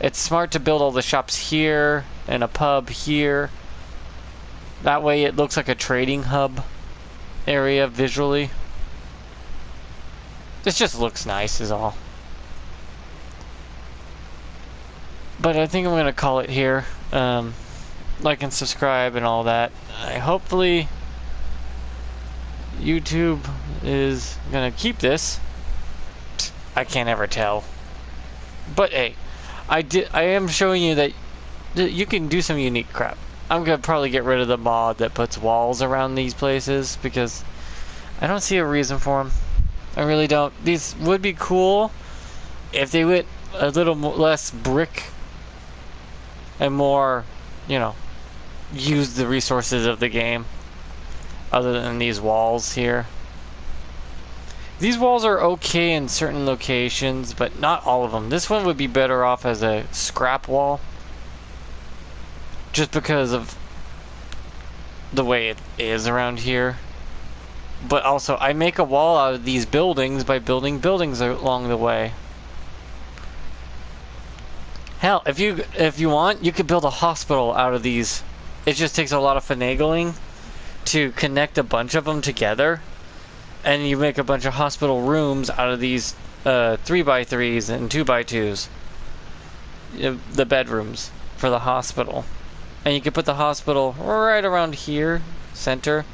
it's smart to build all the shops here and a pub here. That way it looks like a trading hub area visually. This just looks nice is all. But I think I'm going to call it here. Like and subscribe and all that. Hopefully YouTube is gonna keep this. I can't ever tell. But hey, I am showing you that you can do some unique crap. I'm gonna probably get rid of the mod that puts walls around these places because I don't see a reason for them. I really don't. These would be cool if they went a little less brick and more, you know, use the resources of the game. Other than these walls here. These walls are okay in certain locations, but not all of them. This one would be better off as a scrap wall. Just because of the way it is around here. But also, I make a wall out of these buildings by building buildings along the way. Hell, if you want, you could build a hospital out of these. It just takes a lot of finagling to connect a bunch of them together, and you make a bunch of hospital rooms out of these 3x3s and 2x2s, the bedrooms for the hospital. And you can put the hospital right around here, center,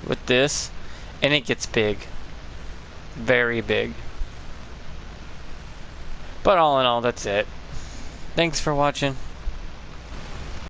with this, and it gets big, very big. But all in all, that's it. Thanks for watching.